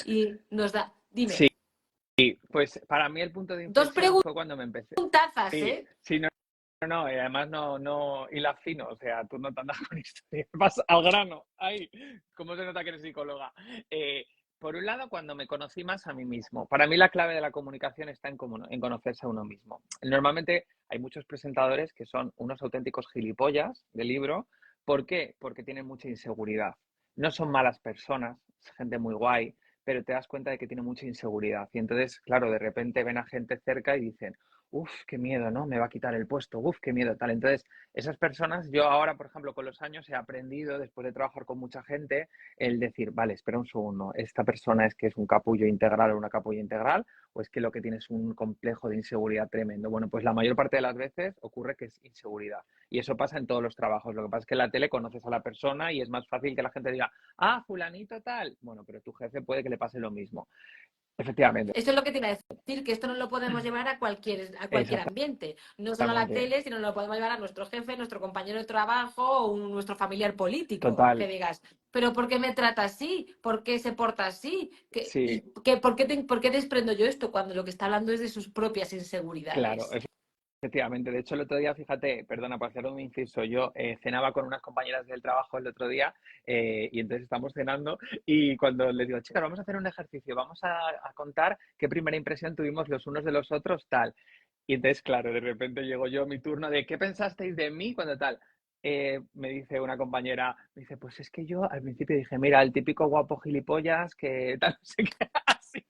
y nos da... Dime, Sí, pues para mí el punto de dos inflexión fue cuando me empecé. preguntazas, Sí, ¿eh? sí, no, y además no hila fino, o sea, tú no te andas con historias, vas al grano, ahí, cómo se nota que eres psicóloga. Eh, por un lado, cuando me conocí más a mí mismo, para mí la clave de la comunicación está en conocerse a uno mismo. Normalmente hay muchos presentadores que son unos auténticos gilipollas de libro. ¿Por qué? Porque tienen mucha inseguridad. No son malas personas, es gente muy guay, pero te das cuenta de que tienen mucha inseguridad. Y entonces, claro, de repente ven a gente cerca y dicen, uf, qué miedo, ¿no? Me va a quitar el puesto, uf, qué miedo, tal. Entonces, esas personas, yo ahora, por ejemplo, con los años he aprendido, después de trabajar con mucha gente, el decir, vale, espera un segundo, esta persona es que es un capullo integral o una capullo integral, o es que lo que tiene es un complejo de inseguridad tremendo. Bueno, pues la mayor parte de las veces ocurre que es inseguridad. Y eso pasa en todos los trabajos. Lo que pasa es que en la tele conoces a la persona y es más fácil que la gente diga, ah, fulanito tal. Bueno, pero tu jefe puede que le pase lo mismo. Efectivamente, Eso es lo que te iba a decir, que esto no lo podemos llevar a cualquier ambiente, no solo a la exactamente, tele, sino lo podemos llevar a nuestro jefe, nuestro compañero de trabajo o nuestro familiar político, total, que digas, pero ¿por qué me trata así? ¿Por qué se porta así? sí. ¿Por qué desprendo yo esto cuando lo que está hablando es de sus propias Claro, inseguridades? efectivamente. De hecho, el otro día, fíjate, perdona, para hacer un inciso, yo cenaba con unas compañeras del trabajo el otro día y entonces estamos cenando y cuando les digo, chicas, vamos a hacer un ejercicio, vamos a contar qué primera impresión tuvimos los unos de los otros, tal. Y entonces, claro, de repente llego yo a mi turno de, ¿qué pensasteis de mí cuando tal? Me dice una compañera, me dice, pues es que yo al principio dije, mira, el típico guapo gilipollas que tal, no sé qué, así.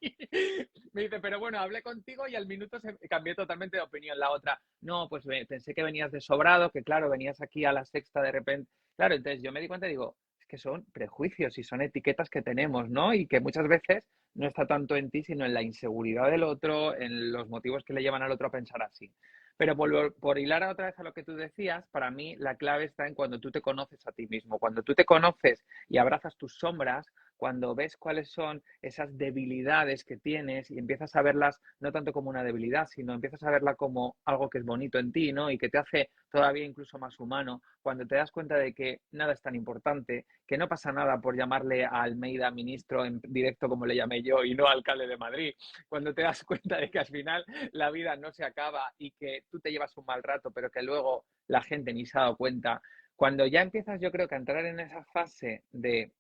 Me dice, pero bueno, hablé contigo y al minuto se cambié totalmente de opinión. La otra, no, pues pensé que venías de sobrado, que claro, venías aquí a la sexta de repente. Claro, entonces yo me di cuenta y digo, es que son prejuicios y son etiquetas que tenemos, ¿no? Y que muchas veces no está tanto en ti, sino en la inseguridad del otro, en los motivos que le llevan al otro a pensar así. Pero por hilar otra vez a lo que tú decías, para mí la clave está en cuando tú te conoces a ti mismo. Cuando tú te conoces y abrazas tus sombras, cuando ves cuáles son esas debilidades que tienes y empiezas a verlas no tanto como una debilidad, sino empiezas a verla como algo que es bonito en ti, ¿no? Y que te hace todavía incluso más humano, cuando te das cuenta de que nada es tan importante, que no pasa nada por llamarle a Almeida ministro en directo como le llamé yo y no alcalde de Madrid, cuando te das cuenta de que al final la vida no se acaba y que tú te llevas un mal rato, pero que luego la gente ni se ha dado cuenta, cuando ya empiezas yo creo que a entrar en esa fase de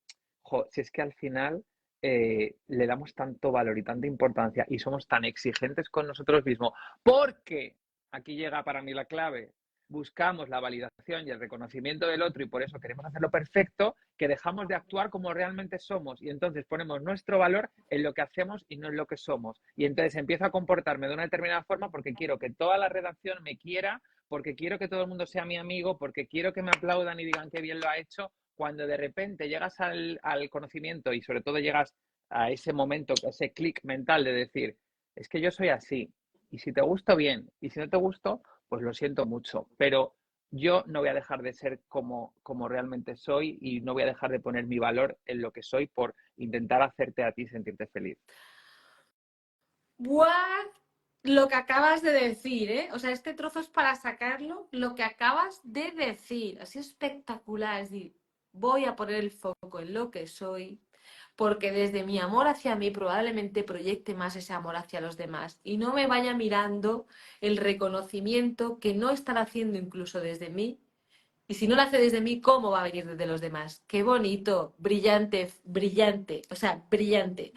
si es que al final le damos tanto valor y tanta importancia y somos tan exigentes con nosotros mismos, porque aquí llega para mí la clave, buscamos la validación y el reconocimiento del otro y por eso queremos hacerlo perfecto, que dejamos de actuar como realmente somos y entonces ponemos nuestro valor en lo que hacemos y no en lo que somos. Y entonces empiezo a comportarme de una determinada forma porque quiero que toda la redacción me quiera, porque quiero que todo el mundo sea mi amigo, porque quiero que me aplaudan y digan que bien lo ha hecho, cuando de repente llegas al conocimiento y sobre todo llegas a ese momento, a ese clic mental de decir, es que yo soy así, y si te gusto, bien, y si no te gusto, pues lo siento mucho, pero yo no voy a dejar de ser como realmente soy y no voy a dejar de poner mi valor en lo que soy por intentar hacerte a ti sentirte feliz. ¡Buah! Lo que acabas de decir, ¿eh? O sea, este trozo es para sacarlo, lo que acabas de decir. Ha sido espectacular. Es decir, voy a poner el foco en lo que soy, porque desde mi amor hacia mí probablemente proyecte más ese amor hacia los demás y no me vaya mirando el reconocimiento que no están haciendo incluso desde mí. Y si no lo hace desde mí, ¿cómo va a venir desde los demás? Qué bonito, brillante, brillante, o sea, brillante.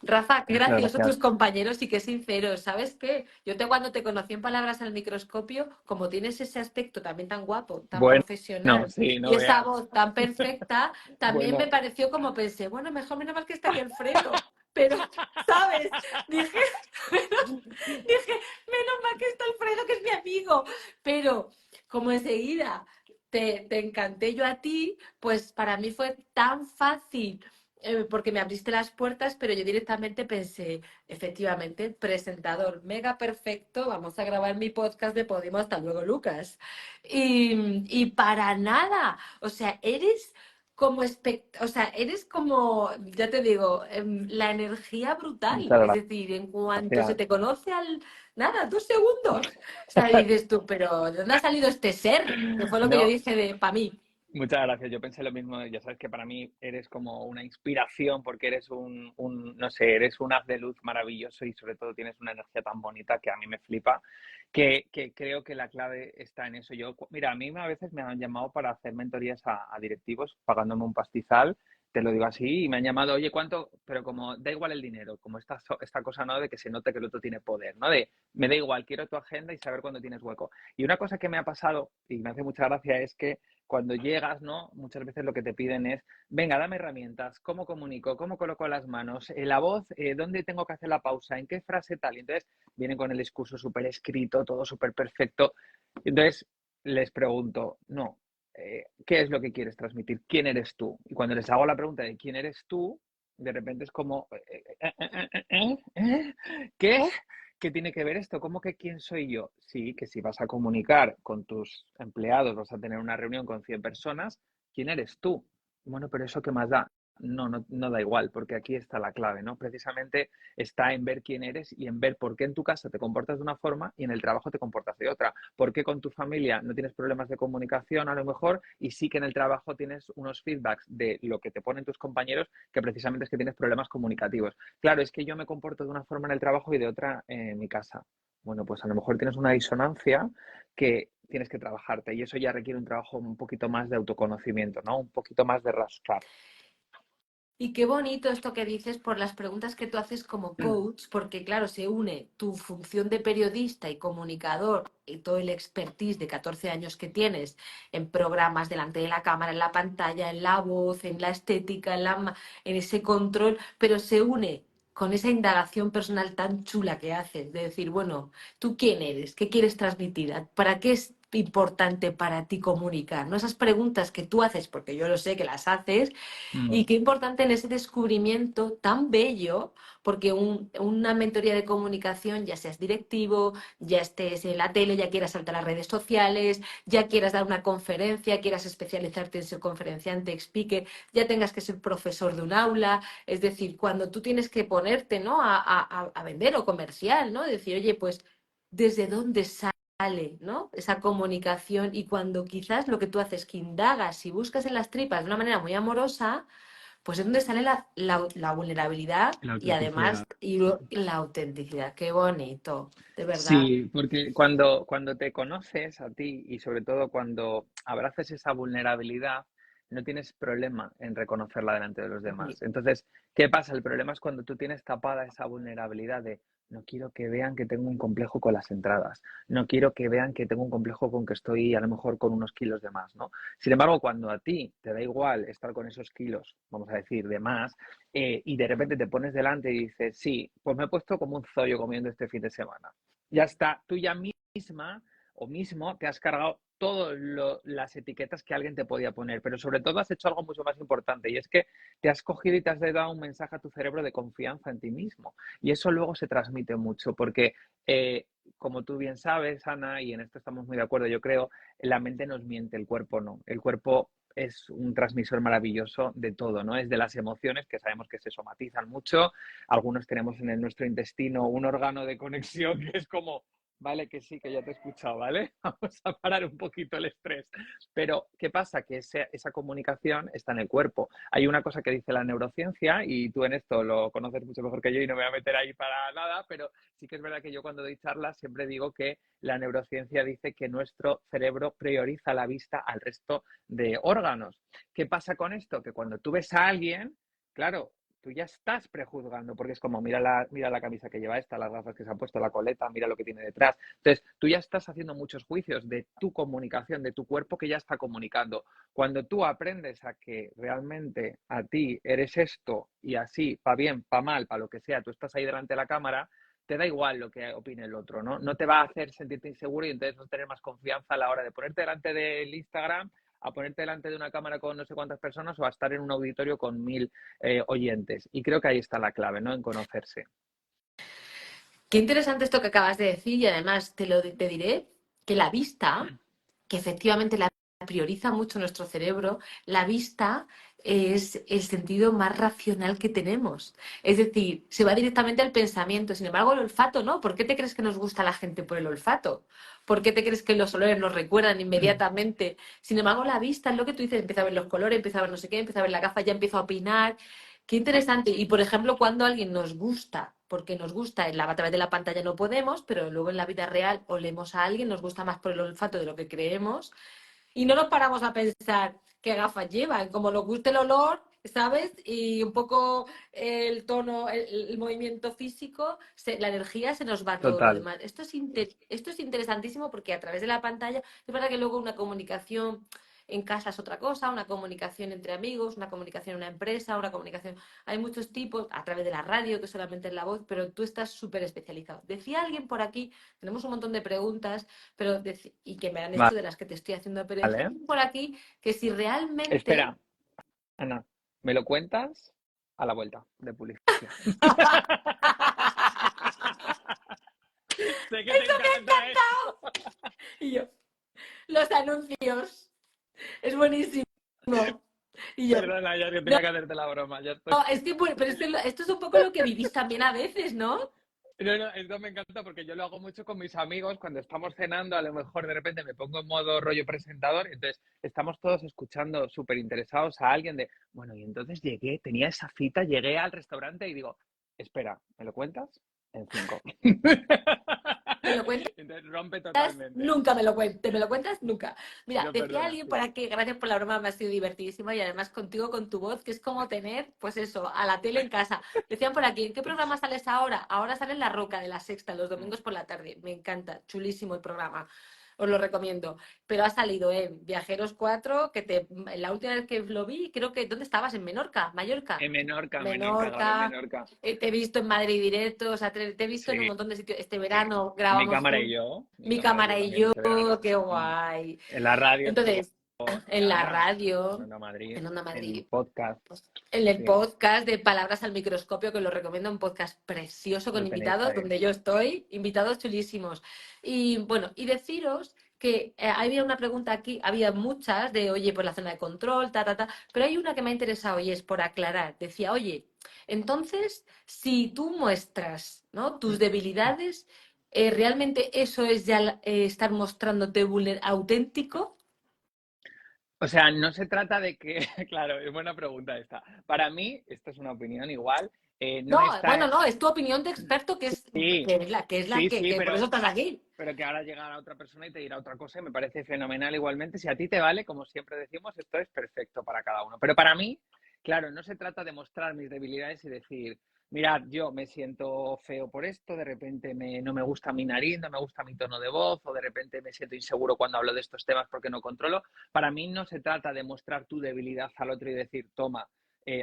Rafa, qué Muchas graciosos tus gracias. compañeros y qué sinceros. ¿Sabes qué? Yo cuando te conocí en Palabras al Microscopio, como tienes ese aspecto también tan guapo, tan Bueno, profesional sí, y no esa veas. voz tan perfecta, también me Bueno. pareció como pensé, bueno, mejor menos mal que está aquí Alfredo. Pero, ¿sabes? Dije, dije, menos mal que está Alfredo, que es mi amigo. Pero, como enseguida te encanté yo a ti, pues para mí fue tan fácil porque me abriste las puertas, pero yo directamente pensé, efectivamente, presentador mega perfecto, vamos a grabar mi podcast de Podimo, hasta luego, Lucas. Y para nada, o sea, eres como, o sea, eres como, ya te digo, la energía brutal, es Muchas decir, en cuanto se gracias. te conoce al, nada, 2 segundos, o sea, dices tú, pero ¿de dónde ha salido este ser? Que fue lo que yo No, dije de, para mí. muchas gracias. Yo pensé lo mismo. Ya sabes que para mí eres como una inspiración porque eres no sé, eres un haz de luz maravilloso y sobre todo tienes una energía tan bonita que a mí me flipa, que creo que la clave está en eso. Mira, a mí a veces me han llamado para hacer mentorías a directivos pagándome un pastizal, te lo digo así, y me han llamado, oye, ¿cuánto? Pero como da igual el dinero, como esta cosa, ¿no? De que se note que el otro tiene poder, ¿no? De, me da igual, quiero tu agenda y saber cuándo tienes hueco. Y una cosa que me ha pasado y me hace mucha gracia es que cuando llegas, ¿no? Muchas veces lo que te piden es, venga, dame herramientas, ¿cómo comunico? ¿Cómo coloco las manos? La voz, ¿dónde tengo que hacer la pausa? ¿En qué frase tal? Y entonces vienen con el discurso súper escrito, todo súper perfecto. Entonces les pregunto, no, ¿qué es lo que quieres transmitir? ¿Quién eres tú? Y cuando les hago la pregunta de quién eres tú, de repente es como, ¿qué? ¿Qué tiene que ver esto? ¿Cómo que quién soy yo? Sí, que si vas a comunicar con tus empleados, vas a tener una reunión con 100 personas, ¿quién eres tú? Bueno, pero ¿eso qué más da? No da igual, porque aquí está la clave, ¿no? Precisamente está en ver quién eres y en ver por qué en tu casa te comportas de una forma y en el trabajo te comportas de otra. ¿Por qué con tu familia no tienes problemas de comunicación a lo mejor y sí que en el trabajo tienes unos feedbacks de lo que te ponen tus compañeros que precisamente es que tienes problemas comunicativos? Claro, es que yo me comporto de una forma en el trabajo y de otra en mi casa. Bueno, pues a lo mejor tienes una disonancia que tienes que trabajarte y eso ya requiere un trabajo un poquito más de autoconocimiento, ¿no? Un poquito más de rascar. Y qué bonito esto que dices por las preguntas que tú haces como coach, porque claro, se une tu función de periodista y comunicador y todo el expertise de 14 años que tienes en programas delante de la cámara, en la pantalla, en la voz, en la estética, en ese control, pero se une con esa indagación personal tan chula que haces, de decir, bueno, ¿tú quién eres? ¿Qué quieres transmitir? ¿Para qué es importante para ti comunicar? ¿No? Esas preguntas que tú haces, porque yo lo sé que las haces, y Mm. qué importante en ese descubrimiento tan bello, porque una mentoría de comunicación, ya seas directivo, ya estés en la tele, ya quieras saltar a las redes sociales, ya quieras dar una conferencia, quieras especializarte en ser conferenciante, speaker, ya tengas que ser profesor de un aula, es decir, cuando tú tienes que ponerte, ¿no? a vender o comercial, ¿no? Decir, oye, pues, ¿desde dónde sale, ¿no? Esa comunicación y cuando quizás lo que tú haces, que indagas y buscas en las tripas de una manera muy amorosa, pues es donde sale la vulnerabilidad La y además autenticidad. la autenticidad. Qué bonito, de verdad. Sí, porque cuando te conoces a ti y sobre todo cuando abraces esa vulnerabilidad, no tienes problema en reconocerla delante de los Sí. demás. Entonces, ¿qué pasa? El problema es cuando tú tienes tapada esa vulnerabilidad de no quiero que vean que tengo un complejo con las entradas, no quiero que vean que tengo un complejo con que estoy a lo mejor con unos kilos de más, ¿no? Sin embargo, cuando a ti te da igual estar con esos kilos, vamos a decir, de más, y de repente te pones delante y dices, sí, pues me he puesto como un zollo comiendo este fin de semana. Ya está, tú ya misma o mismo te has cargado todas las etiquetas que alguien te podía poner, pero sobre todo has hecho algo mucho más importante y es que te has cogido y te has dado un mensaje a tu cerebro de confianza en ti mismo. Y eso luego se transmite mucho porque, como tú bien sabes, Ana, y en esto estamos muy de acuerdo, yo creo, la mente nos miente, el cuerpo no. El cuerpo es un transmisor maravilloso de todo, ¿no? Es de las emociones que sabemos que se somatizan mucho. Algunos tenemos en nuestro intestino un órgano de conexión que es como Vale, que sí, que ya te he escuchado, ¿vale? Vamos a parar un poquito el estrés. Pero, ¿qué pasa? Que esa comunicación está en el cuerpo. Hay una cosa que dice la neurociencia, y tú en esto lo conoces mucho mejor que yo y no me voy a meter ahí para nada, pero sí que es verdad que yo cuando doy charlas siempre digo que la neurociencia dice que nuestro cerebro prioriza la vista al resto de órganos. ¿Qué pasa con esto? Que cuando tú ves a alguien, claro, tú ya estás prejuzgando, porque es como, mira la camisa que lleva esta, las gafas que se ha puesto, la coleta, mira lo que tiene detrás. Entonces, tú ya estás haciendo muchos juicios de tu comunicación, de tu cuerpo que ya está comunicando. Cuando tú aprendes a que realmente a ti eres esto y así, pa' bien, pa' mal, pa' lo que sea, tú estás ahí delante de la cámara, te da igual lo que opine el otro, ¿no? No te va a hacer sentirte inseguro y entonces no tener más confianza a la hora de ponerte delante del Instagram, a ponerte delante de una cámara con no sé cuántas personas o a estar en un auditorio con 1000 oyentes. Y creo que ahí está la clave, ¿no? En conocerse. Qué interesante esto que acabas de decir y además te diré que la vista, que efectivamente la prioriza mucho nuestro cerebro, la vista es el sentido más racional que tenemos. Es decir, se va directamente al pensamiento. Sin embargo, el olfato no. ¿Por qué te crees que nos gusta la gente por el olfato? ¿Por qué te crees que los olores nos recuerdan inmediatamente? Sin embargo, la vista es lo que tú dices, empieza a ver los colores, empieza a ver no sé qué, empieza a ver la gafa, ya empiezo a opinar. Qué interesante. Y por ejemplo, cuando alguien nos gusta, porque nos gusta a través de la pantalla no podemos, pero luego en la vida real olemos a alguien, nos gusta más por el olfato de lo que creemos, y no nos paramos a pensar qué gafas llevan, como nos gusta el olor, ¿sabes? Y un poco el tono, el movimiento físico, la energía se nos va todo lo Total. demás. Esto es interesantísimo porque a través de la pantalla, es verdad que luego una comunicación en casa es otra cosa, una comunicación entre amigos, una comunicación en una empresa, una comunicación... Hay muchos tipos, a través de la radio, que solamente es la voz, pero tú estás súper especializado. Decía alguien por aquí, tenemos un montón de preguntas, pero y que me han hecho de las que te estoy haciendo, pero decía Vale. alguien por aquí que si realmente... Espera, Ana, ¿me lo cuentas? A la vuelta de publicidad. Sé que te ¡Eso me ha encanta encantado! esto. Y yo, los anuncios, es buenísimo. Y yo, Perdona, ya que no, tenía que hacerte la broma, ya estoy. no, es que, pero es que esto es un poco lo que vivís también a veces, ¿no? No, no, esto me encanta porque yo lo hago mucho con mis amigos cuando estamos cenando, a lo mejor de repente me pongo en modo rollo presentador, entonces estamos todos escuchando súper interesados a alguien de, bueno, y entonces llegué, tenía esa cita, llegué al restaurante y digo, espera, ¿me lo cuentas? En 5. Me lo cuentas, Entonces rompe totalmente. nunca me lo cuentas, me lo cuentas nunca. Mira, No, decía perdona, alguien sí. por aquí, gracias por la broma, me ha sido divertidísima y además contigo, con tu voz, que es como tener, pues eso, a la tele en casa. Decían por aquí, ¿en qué programa sales ahora? Ahora sale en La Roca de la Sexta, los domingos por la tarde. Me encanta, chulísimo el programa. Os lo recomiendo. Pero ha salido en Viajeros 4, la última vez que lo vi, creo que, ¿dónde estabas? ¿En Menorca? ¿Mallorca? En Menorca, Menorca, grabé en Menorca, Menorca. te he visto en Madrid directo, o sea, te he visto en un Sí, montón de sitios. Este verano mi grabamos cámara y juntos, yo, mi mi cámara y yo cámara y también yo, este verano. qué guay. En la radio estuvo Entonces, en la Ana, en radio, Onda Madrid, en Onda en Madrid, podcast, en el sí, podcast de Palabras al Microscopio, que lo recomiendo, un podcast precioso con lo tenéis invitados, ahí. donde yo estoy, invitados chulísimos. Y bueno, y deciros que había una pregunta aquí, había muchas de, oye, pues la zona de control, pero hay una que me ha interesado y es por aclarar. Decía, oye, entonces, si tú muestras, ¿no?, tus debilidades, ¿realmente eso es ya estar mostrándote auténtico? O sea, no se trata de que, claro, es buena pregunta esta. Para mí, esta es una opinión igual, no No, bueno, está, no, es tu opinión de experto sí, que es la sí, sí, que por eso estás aquí. pero que ahora llegará otra persona y te dirá otra cosa y me parece fenomenal igualmente. Si a ti te vale, como siempre decimos, esto es perfecto para cada uno. Pero para mí, claro, no se trata de mostrar mis debilidades y decir, mirad, yo me siento feo por esto, de repente no me gusta mi nariz, no me gusta mi tono de voz, o de repente me siento inseguro cuando hablo de estos temas porque no controlo. Para mí no se trata de mostrar tu debilidad al otro y decir, toma,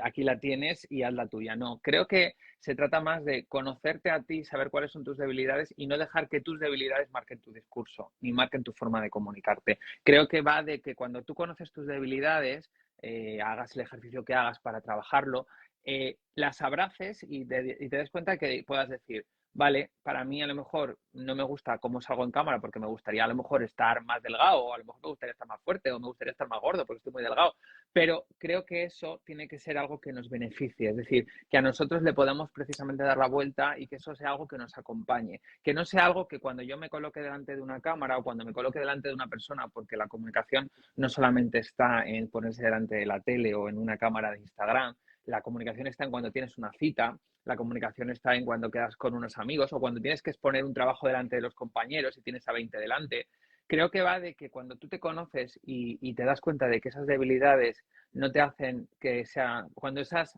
aquí la tienes y haz la tuya. No, creo que se trata más de conocerte a ti, saber cuáles son tus debilidades y no dejar que tus debilidades marquen tu discurso ni marquen tu forma de comunicarte. Creo que va de que cuando tú conoces tus debilidades, hagas el ejercicio que hagas para trabajarlo, las abraces y te des cuenta que puedas decir, vale, para mí a lo mejor no me gusta cómo salgo en cámara porque me gustaría a lo mejor estar más delgado, o a lo mejor me gustaría estar más fuerte, o me gustaría estar más gordo porque estoy muy delgado, pero creo que eso tiene que ser algo que nos beneficie, es decir, que a nosotros le podamos precisamente dar la vuelta y que eso sea algo que nos acompañe, que no sea algo que cuando yo me coloque delante de una cámara o cuando me coloque delante de una persona, porque la comunicación no solamente está en ponerse delante de la tele o en una cámara de Instagram, la comunicación está en cuando tienes una cita, la comunicación está en cuando quedas con unos amigos o cuando tienes que exponer un trabajo delante de los compañeros y tienes a 20 delante. Creo que va de que cuando tú te conoces y te das cuenta de que esas debilidades no te hacen que sean, cuando esas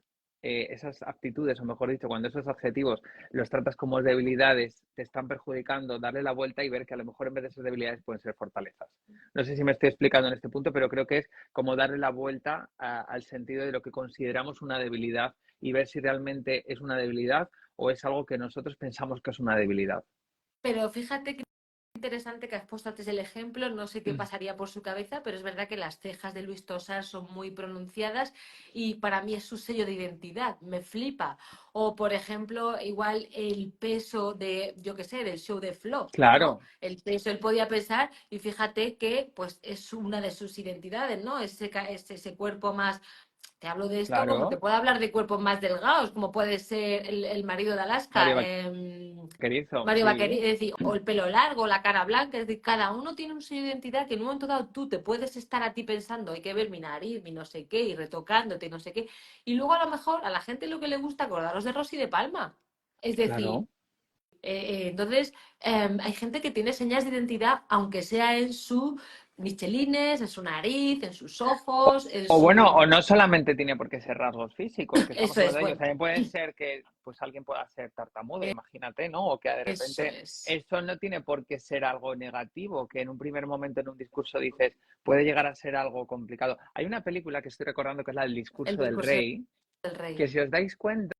aptitudes, o mejor dicho, cuando esos adjetivos los tratas como debilidades, te están perjudicando, darle la vuelta y ver que a lo mejor en vez de ser debilidades pueden ser fortalezas. No sé si me estoy explicando en este punto, pero creo que es como darle la vuelta al sentido de lo que consideramos una debilidad y ver si realmente es una debilidad o es algo que nosotros pensamos que es una debilidad. Pero fíjate que interesante que has puesto antes el ejemplo, no sé qué pasaría por su cabeza, pero es verdad que las cejas de Luis Tosar son muy pronunciadas y para mí es su sello de identidad, me flipa. O por ejemplo, igual el peso de, yo qué sé, del show de Flo, ¿no? Claro, El peso él podía pesar y fíjate que pues es una de sus identidades, ¿no? Ese cuerpo más. Te hablo de esto como te claro. puedo hablar de cuerpos más delgados, como puede ser el marido de Alaska, Mario Vaquerizo, Mario Vaqueri, sí, es decir, o el pelo largo, la cara blanca, es decir, cada uno tiene un sello de identidad que en un momento dado tú te puedes estar a ti pensando, hay que ver mi nariz, mi no sé qué, y retocándote, y no sé qué, y luego a lo mejor a la gente lo que le gusta acordaros de Rosy de Palma. Es decir, claro. entonces hay gente que tiene señas de identidad, aunque sea en su michelines, en su nariz, en sus ojos, en O bueno, o su... no solamente tiene por qué ser rasgos físicos, que estamos Eso hablando es, de ellos, bueno, también puede ser que pues alguien pueda ser tartamudo, imagínate, ¿no? O que de eso repente es. eso no tiene por qué ser algo negativo, que en un primer momento en un discurso dices, puede llegar a ser algo complicado. Hay una película que estoy recordando que es la del El discurso del discurso rey, del que rey. si os dais cuenta,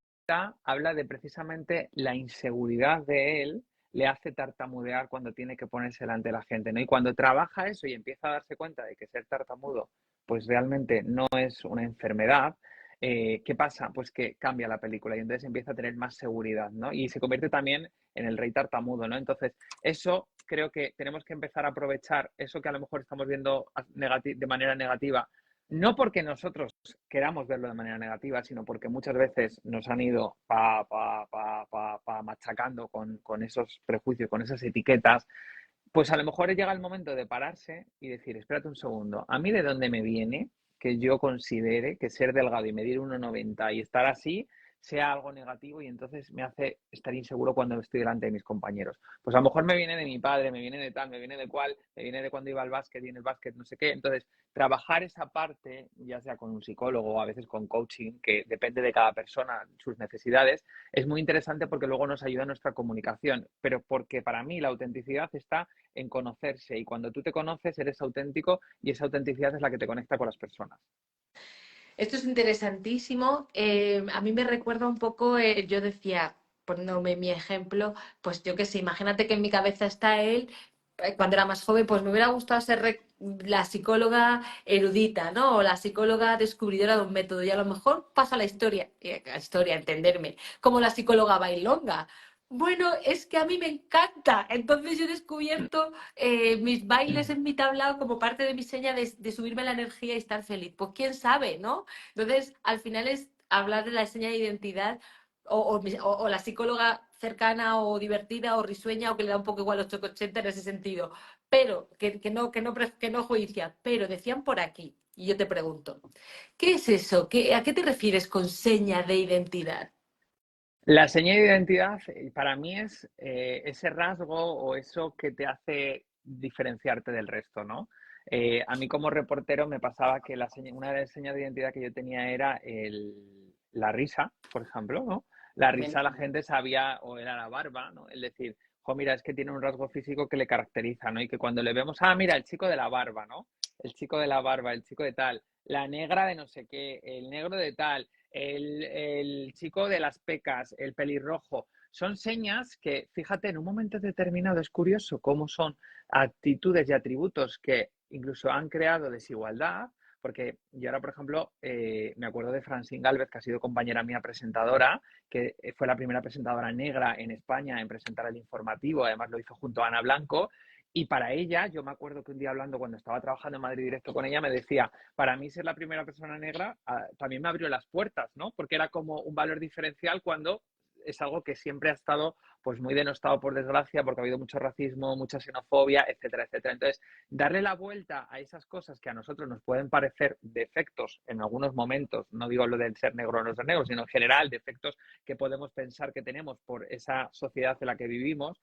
habla de precisamente la inseguridad de él, le hace tartamudear cuando tiene que ponerse delante de la gente, ¿no? Y cuando trabaja eso y empieza a darse cuenta de que ser tartamudo, pues realmente no es una enfermedad, ¿qué pasa? Pues que cambia la película y entonces empieza a tener más seguridad, ¿no? Y se convierte también en el rey tartamudo, ¿no? Entonces, eso creo que tenemos que empezar a aprovechar eso que a lo mejor estamos viendo de manera negativa, no porque nosotros queramos verlo de manera negativa, sino porque muchas veces nos han ido machacando con esos prejuicios, con esas etiquetas, pues a lo mejor llega el momento de pararse y decir, espérate un segundo, ¿a mí de dónde me viene que yo considere que ser delgado y medir 1,90 y estar así sea algo negativo y entonces me hace estar inseguro cuando estoy delante de mis compañeros? Pues a lo mejor me viene de mi padre, me viene de tal, me viene de cual, me viene de cuando iba al básquet y en el básquet no sé qué. Entonces, trabajar esa parte, ya sea con un psicólogo o a veces con coaching, que depende de cada persona, sus necesidades, es muy interesante porque luego nos ayuda en nuestra comunicación, pero porque para mí la autenticidad está en conocerse y cuando tú te conoces eres auténtico y esa autenticidad es la que te conecta con las personas. Esto es interesantísimo. A mí me recuerda un poco, yo decía, poniéndome mi ejemplo, pues yo qué sé, imagínate que en mi cabeza está él, cuando era más joven, pues me hubiera gustado ser la psicóloga erudita, ¿no? O la psicóloga descubridora de un método. Y a lo mejor pasa la historia, entenderme, como la psicóloga bailonga. Bueno, es que a mí me encanta. Entonces yo he descubierto mis bailes en mi tablao como parte de mi seña de subirme la energía y estar feliz. Pues quién sabe, ¿no? Entonces, al final es hablar de la seña de identidad o la psicóloga cercana o divertida o risueña o que le da un poco igual los 880 en ese sentido. Pero, que no juicia. Pero decían por aquí, y yo te pregunto, ¿qué es eso? ¿A qué te refieres con seña de identidad? La señal de identidad para mí es ese rasgo o eso que te hace diferenciarte del resto, ¿no? A mí como reportero me pasaba que una de las señas de identidad que yo tenía era la risa, por ejemplo, ¿no? La risa la gente sabía, o era la barba, ¿no? Es decir, jo, mira, es que tiene un rasgo físico que le caracteriza, ¿no? Y que cuando le vemos, ah, mira, el chico de la barba, ¿no? El chico de la barba, el chico de tal, la negra de no sé qué, el negro de tal, el chico de las pecas, el pelirrojo, son señas que, fíjate, en un momento determinado es curioso cómo son actitudes y atributos que incluso han creado desigualdad, porque yo ahora, por ejemplo, me acuerdo de Francine Gálvez, que ha sido compañera mía presentadora, que fue la primera presentadora negra en España en presentar el informativo, además lo hizo junto a Ana Blanco, y para ella, yo me acuerdo que un día hablando cuando estaba trabajando en Madrid Directo con ella, me decía, para mí ser la primera persona negra también me abrió las puertas, ¿no? Porque era como un valor diferencial cuando es algo que siempre ha estado pues muy denostado por desgracia, porque ha habido mucho racismo, mucha xenofobia, etcétera, etcétera. Entonces, darle la vuelta a esas cosas que a nosotros nos pueden parecer defectos en algunos momentos, no digo lo del ser negro o no ser negro, sino en general defectos que podemos pensar que tenemos por esa sociedad en la que vivimos,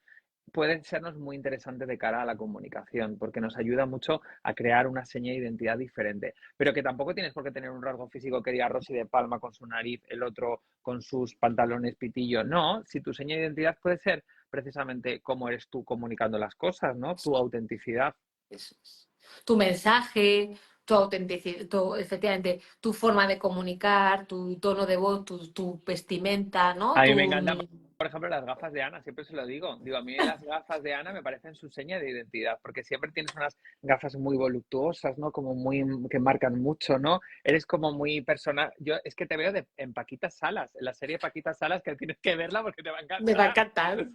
puede sernos muy interesante de cara a la comunicación, porque nos ayuda mucho a crear una seña de identidad diferente. Pero que tampoco tienes por qué tener un rasgo físico que diga Rosy de Palma con su nariz, el otro con sus pantalones pitillo. No, si tu seña de identidad puede ser precisamente cómo eres tú comunicando las cosas, ¿no? Tu autenticidad. Eso es. Tu mensaje, tu autenticidad, efectivamente, tu forma de comunicar, tu tono de voz, tu vestimenta, ¿no? A mí me encantan, por ejemplo, las gafas de Ana, siempre se lo digo. Digo, a mí las gafas de Ana me parecen su seña de identidad, porque siempre tienes unas gafas muy voluptuosas, ¿no? Como muy, que marcan mucho, ¿no? Eres como muy persona. Yo es que te veo en Paquita Salas, en la serie Paquita Salas, que tienes que verla porque te va a Me va a encantar. encantar.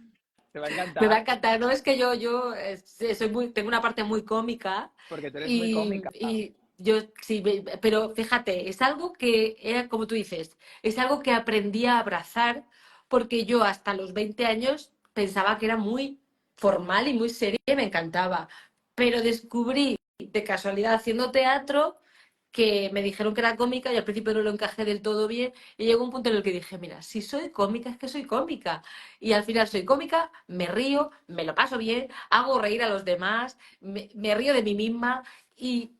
Te va a Me va a encantar, encantar. No es que yo soy tengo una parte muy cómica porque tú eres muy y, cómica. y yo sí, pero fíjate, es algo que era como tú dices, es algo que aprendí a abrazar porque yo hasta los 20 años pensaba que era muy formal y muy seria y me encantaba. Pero descubrí de casualidad haciendo teatro que me dijeron que era cómica y al principio no lo encajé del todo bien y llegó un punto en el que dije, mira, si soy cómica es que soy cómica y al final soy cómica, me río, me lo paso bien, hago reír a los demás, me río de mí misma y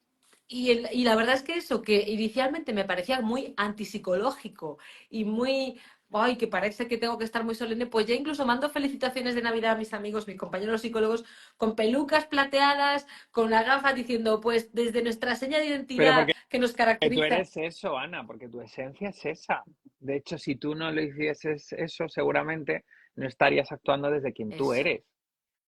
la verdad es que eso, que inicialmente me parecía muy antipsicológico y muy, ay, que parece que tengo que estar muy solemne, pues ya incluso mando felicitaciones de Navidad a mis amigos, mis compañeros psicólogos, con pelucas plateadas, con las gafas, diciendo, pues desde nuestra seña de Pero identidad porque que nos tú caracteriza. eres eso, Ana, porque tu esencia es esa. De hecho, si tú no lo hicieses eso, seguramente no estarías actuando desde quien tú Eso. eres.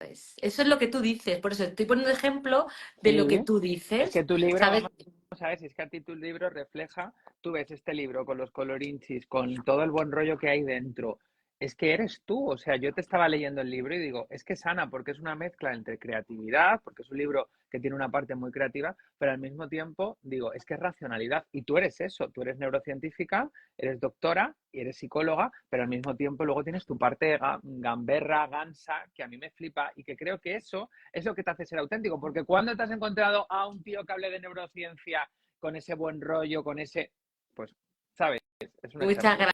Eso es lo que tú dices, por eso estoy poniendo ejemplo de lo que Sí, tú es dices, que tu libro, ¿sabes? vamos a ver, si es que a ti tu libro refleja, tú ves este libro con los colorinchis, con todo el buen rollo que hay dentro, es que eres tú, o sea, yo te estaba leyendo el libro y digo, es que es sana, porque es una mezcla entre creatividad, porque es un libro que tiene una parte muy creativa, pero al mismo tiempo digo, es que es racionalidad, y tú eres eso, tú eres neurocientífica, eres doctora y eres psicóloga, pero al mismo tiempo luego tienes tu parte gamberra, gansa, que a mí me flipa y que creo que eso es lo que te hace ser auténtico, porque cuando te has encontrado a un tío que hable de neurociencia con ese buen rollo, con ese, pues, ¿sabes? Es un Muchas ejemplo.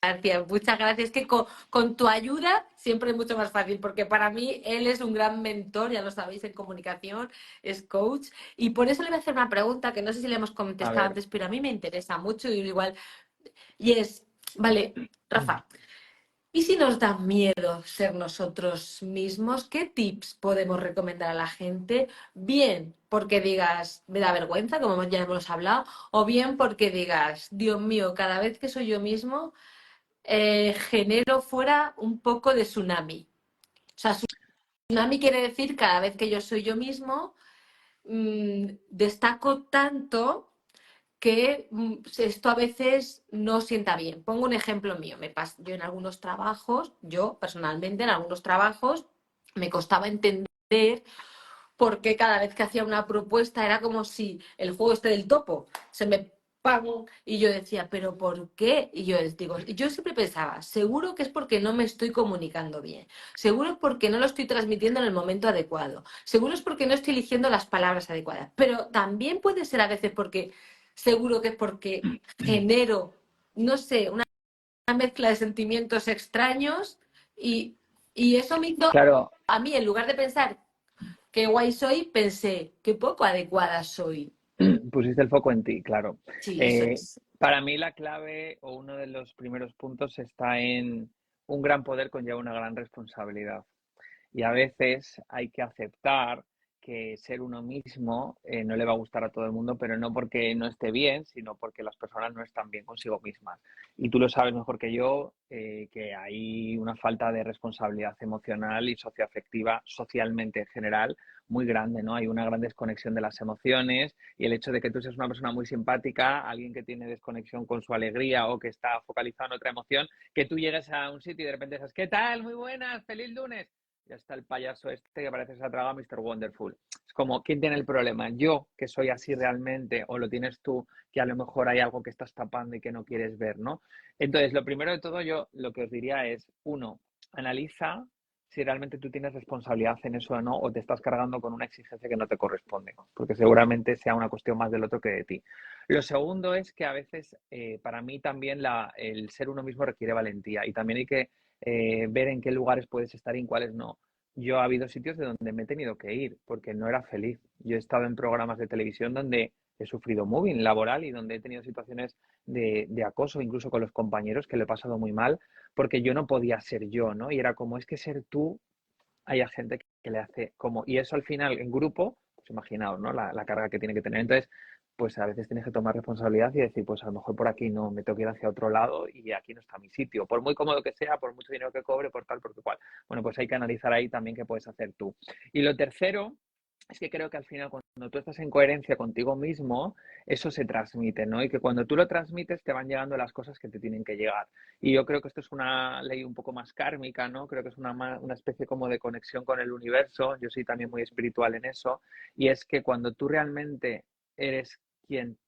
gracias, muchas gracias. Es que con tu ayuda siempre es mucho más fácil, porque para mí él es un gran mentor, ya lo sabéis, en comunicación, es coach, y por eso le voy a hacer una pregunta que no sé si le hemos A contestado ver. antes, pero a mí me interesa mucho y igual, y es, vale, Rafa, ¿y si nos da miedo ser nosotros mismos? ¿Qué tips podemos recomendar a la gente? Bien, porque digas, me da vergüenza, como ya hemos hablado, o bien porque digas, Dios mío, cada vez que soy yo mismo, genero fuera un poco de tsunami. O sea, tsunami quiere decir cada vez que yo soy yo mismo, destaco tanto que esto a veces no sienta bien. Pongo un ejemplo mío. Yo en algunos trabajos, yo personalmente en algunos trabajos, me costaba entender por qué cada vez que hacía una propuesta era como si el juego este del topo se me ¡pam! Y yo decía, ¿pero por qué? Y yo les digo, yo siempre pensaba, seguro que es porque no me estoy comunicando bien, seguro es porque no lo estoy transmitiendo en el momento adecuado, seguro es porque no estoy eligiendo las palabras adecuadas, pero también puede ser a veces porque, seguro que es porque genero, no sé, una mezcla de sentimientos extraños y, y eso me hizo Claro, a mí, en lugar de pensar qué guay soy, pensé, qué poco adecuada soy. pusiste el foco en ti, claro. Sí, eso es. Para mí la clave o uno de los primeros puntos está en un gran poder conlleva una gran responsabilidad. Y a veces hay que aceptar que ser uno mismo no le va a gustar a todo el mundo, pero no porque no esté bien, sino porque las personas no están bien consigo mismas. Y tú lo sabes mejor que yo, que hay una falta de responsabilidad emocional y socioafectiva socialmente en general muy grande, ¿no? Hay una gran desconexión de las emociones y el hecho de que tú seas una persona muy simpática, alguien que tiene desconexión con su alegría o que está focalizado en otra emoción, que tú llegues a un sitio y de repente dices, ¿qué tal? Muy buenas, feliz lunes. Ya está el payaso este que parece que se ha tragado a Mr. Wonderful. Es como, ¿quién tiene el problema? ¿Yo, que soy así realmente, o lo tienes tú, que a lo mejor hay algo que estás tapando y que no quieres ver, ¿no? Entonces, lo primero de todo, yo lo que os diría es, uno, analiza si realmente tú tienes responsabilidad en eso o no, o te estás cargando con una exigencia que no te corresponde, porque seguramente sea una cuestión más del otro que de ti. Lo segundo es que a veces, para mí también el ser uno mismo requiere valentía y también hay que ver en qué lugares puedes estar y en cuáles no. Yo ha habido sitios de donde me he tenido que ir porque no era feliz. Yo he estado en programas de televisión donde he sufrido mobbing laboral y donde he tenido situaciones de acoso, incluso con los compañeros, que lo he pasado muy mal, porque yo no podía ser yo, ¿no? Y era como, es que ser tú, hay gente que le hace como, y eso al final en grupo, pues imaginaos, ¿no? La carga que tiene que tener. Entonces, pues a veces tienes que tomar responsabilidad y decir, pues a lo mejor por aquí no, me tengo que ir hacia otro lado y aquí no está mi sitio. Por muy cómodo que sea, por mucho dinero que cobre, por tal, por cual. Bueno, pues hay que analizar ahí también qué puedes hacer tú. Y lo tercero es que creo que al final cuando tú estás en coherencia contigo mismo, eso se transmite, ¿no? Y que cuando tú lo transmites te van llegando las cosas que te tienen que llegar. Y yo creo que esto es una ley un poco más kármica, ¿no? Creo que es una especie como de conexión con el universo. Yo soy también muy espiritual en eso. Y es que cuando tú realmente eres quien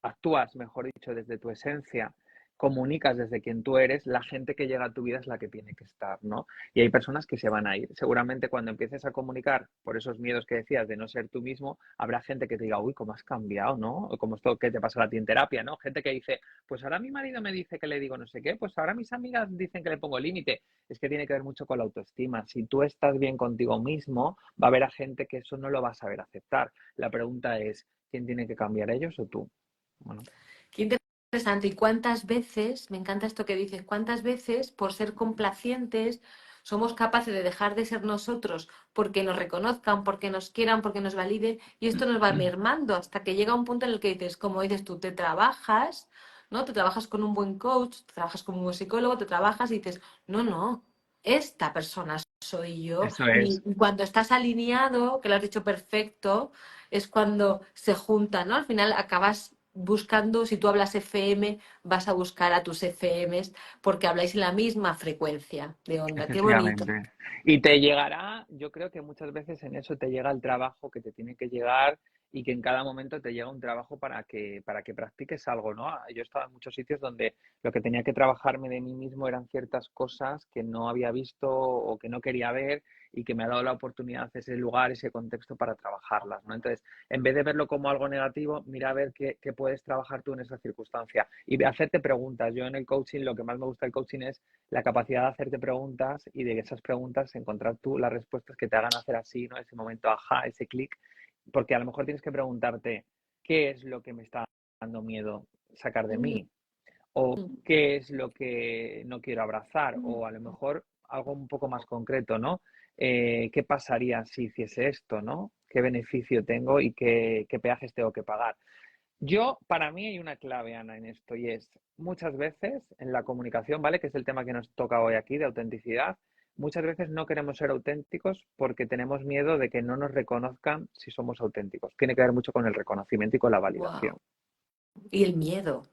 actúas, mejor dicho, desde tu esencia, comunicas desde quien tú eres, la gente que llega a tu vida es la que tiene que estar, ¿no? Y hay personas que se van a ir. Seguramente cuando empieces a comunicar por esos miedos que decías de no ser tú mismo, habrá gente que te diga, uy, ¿cómo has cambiado, no? O como esto que te pasa a ti en terapia, ¿no? Gente que dice, pues ahora mi marido me dice que le digo no sé qué, pues ahora mis amigas dicen que le pongo límite. Es que tiene que ver mucho con la autoestima. Si tú estás bien contigo mismo, va a haber a gente que eso no lo va a saber aceptar. La pregunta es, ¿quién tiene que cambiar, ellos o tú? Bueno. Qué interesante. ¿Y cuántas veces, me encanta esto que dices, cuántas veces por ser complacientes somos capaces de dejar de ser nosotros porque nos reconozcan, porque nos quieran, porque nos validen y esto nos va mermando hasta que llega un punto en el que dices, como dices tú, te trabajas, ¿no? Te trabajas con un buen coach, te trabajas con un buen psicólogo, te trabajas y dices, no, no, esta persona soy yo. Eso Y es. cuando estás alineado, que lo has dicho perfecto, es cuando se juntan, ¿no? Al final acabas buscando, si tú hablas FM, vas a buscar a tus FMs porque habláis en la misma frecuencia de onda. Qué bonito. Efectivamente. Y te llegará, yo creo que muchas veces en eso te llega el trabajo que te tiene que llegar y que en cada momento te llega un trabajo para que practiques algo, ¿no? Yo he estado en muchos sitios donde lo que tenía que trabajarme de mí mismo eran ciertas cosas que no había visto o que no quería ver y que me ha dado la oportunidad ese lugar, ese contexto para trabajarlas, ¿no? Entonces, en vez de verlo como algo negativo, mira a ver qué puedes trabajar tú en esa circunstancia y hacerte preguntas. Yo en el coaching, lo que más me gusta del coaching es la capacidad de hacerte preguntas y de esas preguntas encontrar tú las respuestas que te hagan hacer así, ¿no? Ese momento, ajá, ese clic, porque a lo mejor tienes que preguntarte qué es lo que me está dando miedo sacar de mí o qué es lo que no quiero abrazar o a lo mejor algo un poco más concreto, ¿no? ¿Qué pasaría si hiciese esto, ¿no? ¿Qué beneficio tengo y qué peajes tengo que pagar? Para mí hay una clave, Ana, en esto y es muchas veces en la comunicación, ¿vale? Que es el tema que nos toca hoy aquí de autenticidad. Muchas veces no queremos ser auténticos porque tenemos miedo de que no nos reconozcan si somos auténticos. Tiene que ver mucho con el reconocimiento y con la validación. Wow. Y el miedo.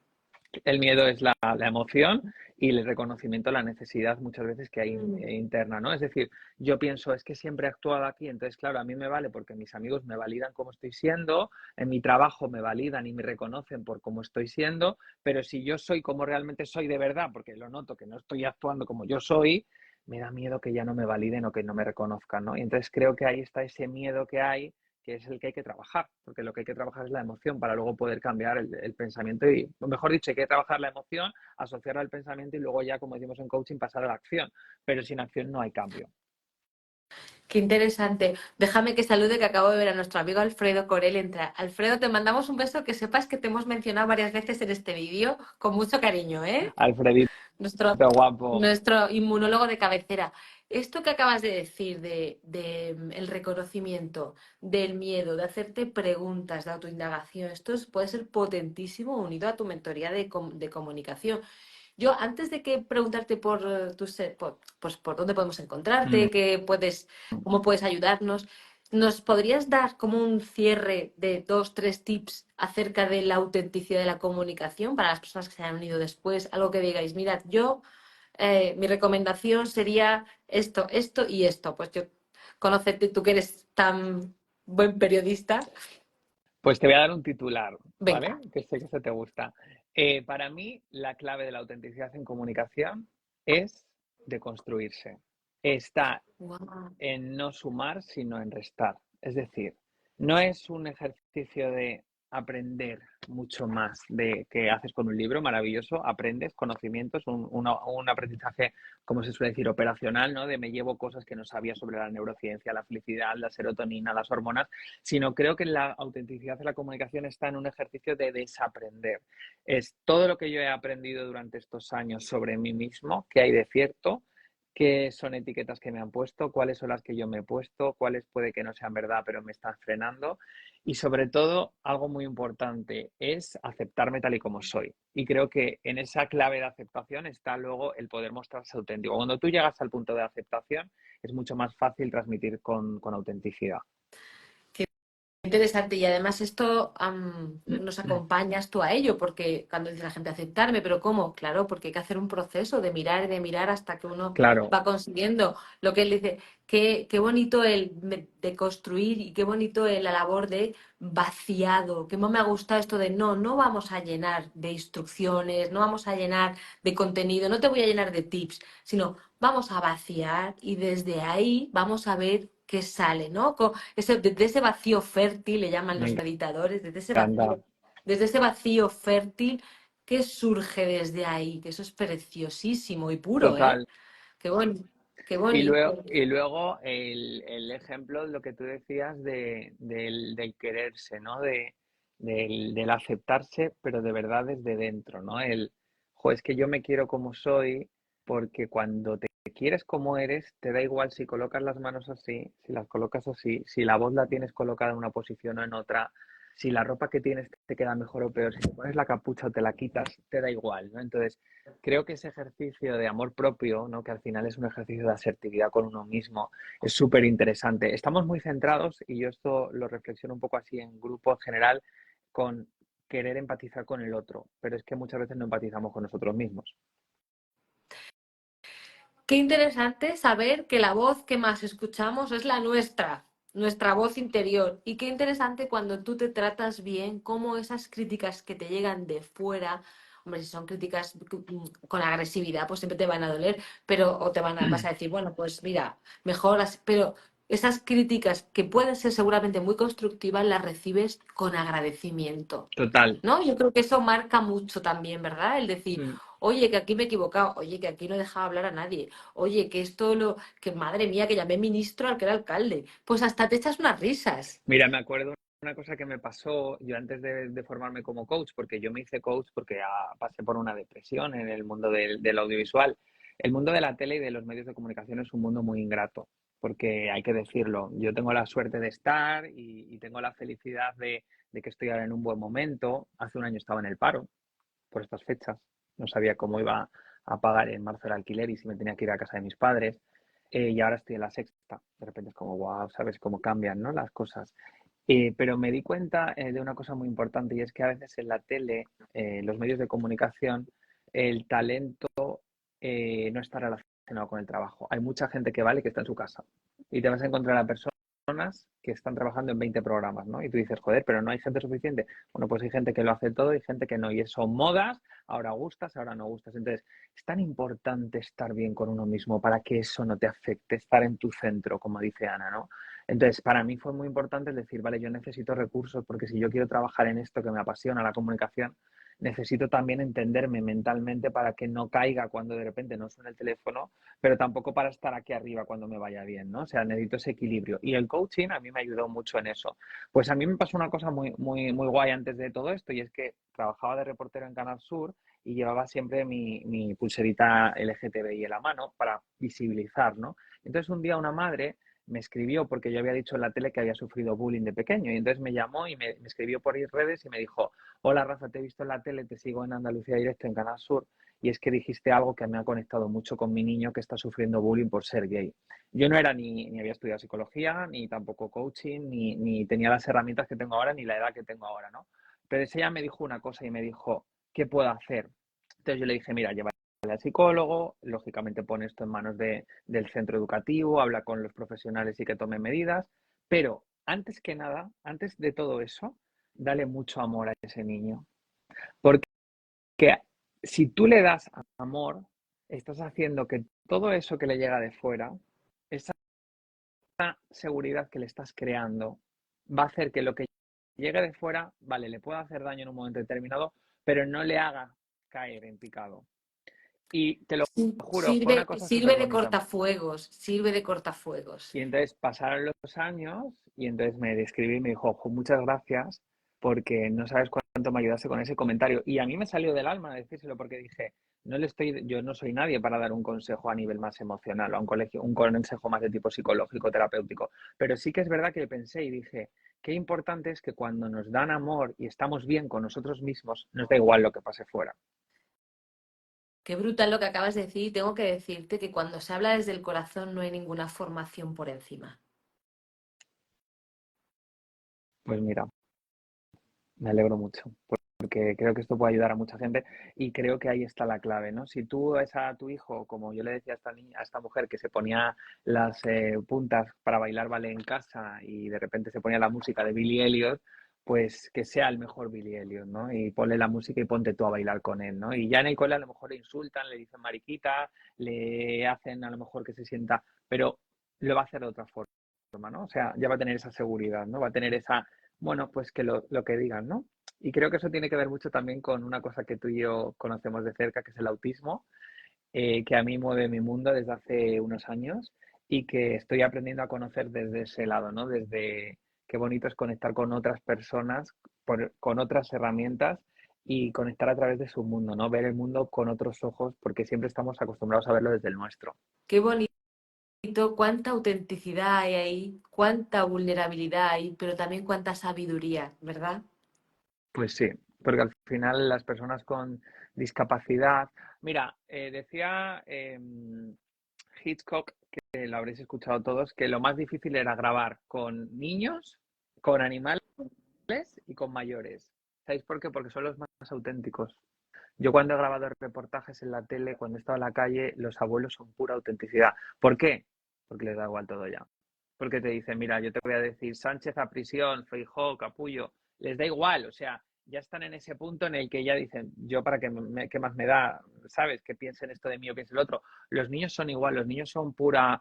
El miedo es la emoción y el reconocimiento la necesidad muchas veces que hay interna, ¿no? Es decir, yo pienso, es que siempre he actuado aquí, entonces, claro, a mí me vale porque mis amigos me validan como estoy siendo, en mi trabajo me validan y me reconocen por cómo estoy siendo, pero si yo soy como realmente soy de verdad, porque lo noto que no estoy actuando como yo soy, me da miedo que ya no me validen o que no me reconozcan, ¿no? Y entonces creo que ahí está ese miedo que es el que hay que trabajar, porque lo que hay que trabajar es la emoción para luego poder cambiar el pensamiento y, mejor dicho, hay que trabajar la emoción, asociarla al pensamiento y luego ya, como decimos en coaching, pasar a la acción, pero sin acción no hay cambio. Qué interesante. Déjame que salude, que acabo de ver a nuestro amigo Alfredo Corel entrar. Alfredo, te mandamos un beso, que sepas que te hemos mencionado varias veces en este vídeo, con mucho cariño, ¿eh? Alfredito Nuestro, guapo. nuestro inmunólogo de cabecera. esto que acabas de decir el reconocimiento, del miedo, de hacerte preguntas, de autoindagación, puede ser potentísimo unido a tu mentoría de comunicación. Yo, antes de que preguntarte por pues, por dónde podemos Mm. encontrarte, cómo puedes ayudarnos, ¿nos podrías dar como un cierre de 2, 3 tips acerca de la autenticidad de la comunicación para las personas que se han unido después? Algo que digáis, mirad, mi recomendación sería esto y esto. Pues yo, conocerte, tú que eres tan buen periodista, Pues te voy a dar un titular, ¿vale? venga. Que sé que se te gusta. Para mí, la clave de la autenticidad en comunicación es deconstruirse. Está Guau. en no sumar, sino en restar. Es decir, no es un ejercicio de aprender mucho más de que haces con un libro maravilloso, aprendes conocimientos, un aprendizaje, como se suele decir, operacional, ¿no? De me llevo cosas que no sabía sobre la neurociencia, la felicidad, la serotonina, las hormonas, sino creo que la autenticidad de la comunicación está en un ejercicio de desaprender. Es todo lo que yo he aprendido durante estos años sobre mí mismo, que hay de cierto, qué son etiquetas que me han puesto, cuáles son las que yo me he puesto, cuáles puede que no sean verdad, pero me están frenando. Y sobre todo, algo muy importante es aceptarme tal y como soy. Y creo que en esa clave de aceptación está luego el poder mostrarse auténtico. Cuando tú llegas al punto de aceptación, es mucho más fácil transmitir con autenticidad. Interesante, y además esto nos acompañas tú a ello, porque cuando dice la gente aceptarme, pero ¿cómo? Claro, porque hay que hacer un proceso de mirar y de mirar hasta que uno Claro, va consiguiendo lo que él dice. Qué bonito de construir y qué bonito la labor de vaciado, que no me ha gustado esto de no vamos a llenar de instrucciones, no vamos a llenar de contenido, no te voy a llenar de tips, sino vamos a vaciar y desde ahí vamos a ver qué sale, ¿no? Desde ese vacío fértil, le llaman me los meditadores, encanta. desde ese vacío fértil, ¿qué surge desde ahí? Que eso es preciosísimo y puro, ¿eh? Total. Qué bon- qué Y luego, bonito. y luego el ejemplo, lo que tú decías del quererse, ¿no? Del aceptarse, pero de verdad desde dentro, ¿no? Es que yo me quiero como soy, porque cuando te quieres como eres, te da igual si colocas las manos así, si las colocas así, si la voz la tienes colocada en una posición o en otra, si la ropa que tienes te queda mejor o peor, si te pones la capucha o te la quitas, te da igual, ¿no? Entonces, creo que ese ejercicio de amor propio, ¿no? Que al final es un ejercicio de asertividad con uno mismo, es súper interesante. Estamos muy centrados, y yo esto lo reflexiono un poco así en grupo en general, con querer empatizar con el otro, pero es que muchas veces no empatizamos con nosotros mismos. Qué interesante saber que la voz que más escuchamos es la nuestra voz interior. Y qué interesante cuando tú te tratas bien, cómo esas críticas que te llegan de fuera, hombre, si son críticas con agresividad, pues siempre te van a doler, pero o vas a decir, bueno, pues mira, mejor así, pero esas críticas que pueden ser seguramente muy constructivas, las recibes con agradecimiento. Total. ¿No? Yo creo que eso marca mucho también, ¿verdad? El decir, Mm. oye, que aquí me he equivocado, oye, que aquí no he dejado hablar a nadie, oye, que madre mía, que llamé ministro al que era alcalde. Pues hasta te echas unas risas. Mira, me acuerdo una cosa que me pasó yo antes de formarme como coach, porque yo me hice coach porque pasé por una depresión en el mundo del audiovisual. El mundo de la tele y de los medios de comunicación es un mundo muy ingrato, porque hay que decirlo, yo tengo la suerte de estar y tengo la felicidad de que estoy ahora en un buen momento. Hace un año estaba en el paro por estas fechas, no sabía cómo iba a pagar en marzo el alquiler y si me tenía que ir a casa de mis padres. Y ahora estoy en la sexta. De repente es como, wow, sabes cómo cambian, ¿no? Las cosas. Pero me di cuenta de una cosa muy importante, y es que a veces en la tele, los medios de comunicación, el talento no está relacionado con el trabajo. Hay mucha gente que vale que está en su casa y te vas a encontrar a personas que están trabajando en 20 programas, ¿no? Y tú dices, joder, pero no hay gente suficiente. Bueno, pues hay gente que lo hace todo y gente que no. Y son modas, ahora gustas, ahora no gustas. Entonces, es tan importante estar bien con uno mismo para que eso no te afecte, estar en tu centro, como dice Ana, ¿no? Entonces, para mí fue muy importante decir, vale, yo necesito recursos porque si yo quiero trabajar en esto que me apasiona, la comunicación, necesito también entenderme mentalmente para que no caiga cuando de repente no suene el teléfono, pero tampoco para estar aquí arriba cuando me vaya bien, ¿no? O sea, necesito ese equilibrio. Y el coaching a mí me ayudó mucho en eso. Pues a mí me pasó una cosa muy guay antes de todo esto, y es que trabajaba de reportero en Canal Sur y llevaba siempre mi pulserita LGTBI en la mano para visibilizar, ¿no? Entonces un día una madre me escribió porque yo había dicho en la tele que había sufrido bullying de pequeño y entonces me llamó y me escribió por redes y me dijo, hola Rafa, te he visto en la tele, te sigo en Andalucía Directo en Canal Sur y es que dijiste algo que me ha conectado mucho con mi niño que está sufriendo bullying por ser gay. Yo no era ni había estudiado psicología, ni tampoco coaching, ni tenía las herramientas que tengo ahora, ni la edad que tengo ahora, ¿no? Pero ella me dijo una cosa y me dijo, ¿qué puedo hacer? Entonces yo le dije, mira, lleva al psicólogo, lógicamente pone esto en manos del centro educativo, habla con los profesionales y que tomen medidas, pero antes que nada, antes de todo eso, dale mucho amor a ese niño. Porque si tú le das amor, estás haciendo que todo eso que le llega de fuera, esa seguridad que le estás creando, va a hacer que lo que llegue de fuera, vale, le pueda hacer daño en un momento determinado, pero no le haga caer en picado. Y te lo juro, fue una cosa súper Sirve de bonita. cortafuegos, sirve de cortafuegos. Y entonces pasaron los años y entonces me describí y me dijo, "Jo, muchas gracias porque no sabes cuánto me ayudaste con ese comentario". Y a mí me salió del alma decírselo porque dije, yo no soy nadie para dar un consejo a nivel más emocional o a un consejo más de tipo psicológico, terapéutico. Pero sí que es verdad que pensé y dije, qué importante es que cuando nos dan amor y estamos bien con nosotros mismos, nos da igual lo que pase fuera. Qué brutal lo que acabas de decir. Tengo que decirte que cuando se habla desde el corazón no hay ninguna formación por encima. Pues mira, me alegro mucho, porque creo que esto puede ayudar a mucha gente y creo que ahí está la clave, ¿no? Si tú ves a tu hijo, como yo le decía a esta niña, a esta mujer que se ponía las puntas para bailar ballet en casa y de repente se ponía la música de Billy Elliot, pues que sea el mejor Billy Elliot, ¿no? Y ponle la música y ponte tú a bailar con él, ¿no? Y ya en el cole a lo mejor le insultan, le dicen mariquita, le hacen a lo mejor que se sienta, pero lo va a hacer de otra forma, ¿no? O sea, ya va a tener esa seguridad, ¿no? Va a tener esa, bueno, pues que lo que digan, ¿no? Y creo que eso tiene que ver mucho también con una cosa que tú y yo conocemos de cerca, que es el autismo, que a mí mueve mi mundo desde hace unos años y que estoy aprendiendo a conocer desde ese lado, ¿no? Desde qué bonito es conectar con otras personas, con otras herramientas y conectar a través de su mundo, ¿no? Ver el mundo con otros ojos, porque siempre estamos acostumbrados a verlo desde el nuestro. Qué bonito, cuánta autenticidad hay ahí, cuánta vulnerabilidad hay, pero también cuánta sabiduría, ¿verdad? Pues sí, porque al final las personas con discapacidad. Mira, decía Hitchcock, que lo habréis escuchado todos, que lo más difícil era grabar con niños, con animales y con mayores. ¿Sabéis por qué? Porque son los más auténticos. Yo cuando he grabado reportajes en la tele, cuando he estado en la calle, los abuelos son pura autenticidad. ¿Por qué? Porque les da igual todo ya. Porque te dicen, mira, yo te voy a decir Sánchez a prisión, Feijóo, Capullo, les da igual, o sea, ya están en ese punto en el que ya dicen, yo para qué más me da, ¿sabes? Que piensen esto de mí o piensen el otro. Los niños son igual, los niños son pura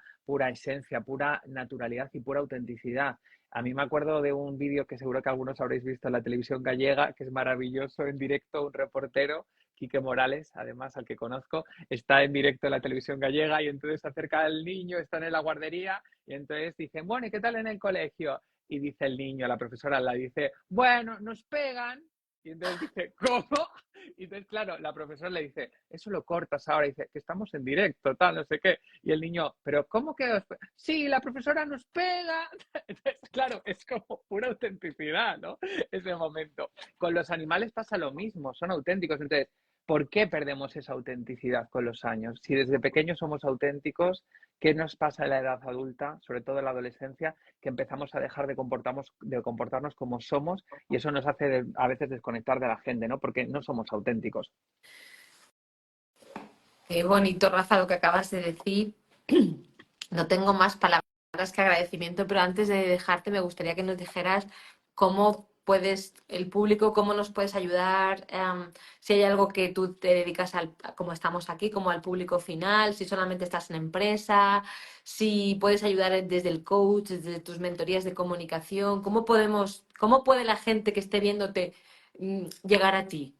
esencia, pura naturalidad y pura autenticidad. A mí me acuerdo de un vídeo que seguro que algunos habréis visto en la televisión gallega, que es maravilloso, en directo, un reportero, Quique Morales, además, al que conozco, está en directo en la televisión gallega y entonces se acerca al niño, está en la guardería y entonces dicen, bueno, ¿y qué tal en el colegio? Y dice el niño, la profesora la dice, bueno, nos pegan. Y entonces dice, ¿cómo? Y entonces, claro, la profesora le dice, eso lo cortas ahora. Y dice, que estamos en directo, tal, no sé qué. Y el niño, ¿pero cómo que sí, la profesora nos pega? Entonces, claro, es como pura autenticidad, ¿no? Ese momento. Con los animales pasa lo mismo, son auténticos. Entonces, ¿por qué perdemos esa autenticidad con los años? Si desde pequeños somos auténticos, ¿qué nos pasa en la edad adulta, sobre todo en la adolescencia, que empezamos a dejar de comportarnos como somos y eso nos hace a veces desconectar de la gente, ¿no? Porque no somos auténticos. Qué bonito, Rafa, lo que acabas de decir. No tengo más palabras que agradecimiento, pero antes de dejarte me gustaría que nos dijeras cómo puedes, el público, cómo nos puedes ayudar, si hay algo que tú te dedicas al, como estamos aquí, como al público final, si solamente estás en empresa, si puedes ayudar desde el coach, desde tus mentorías de comunicación, cómo puede la gente que esté viéndote llegar a ti?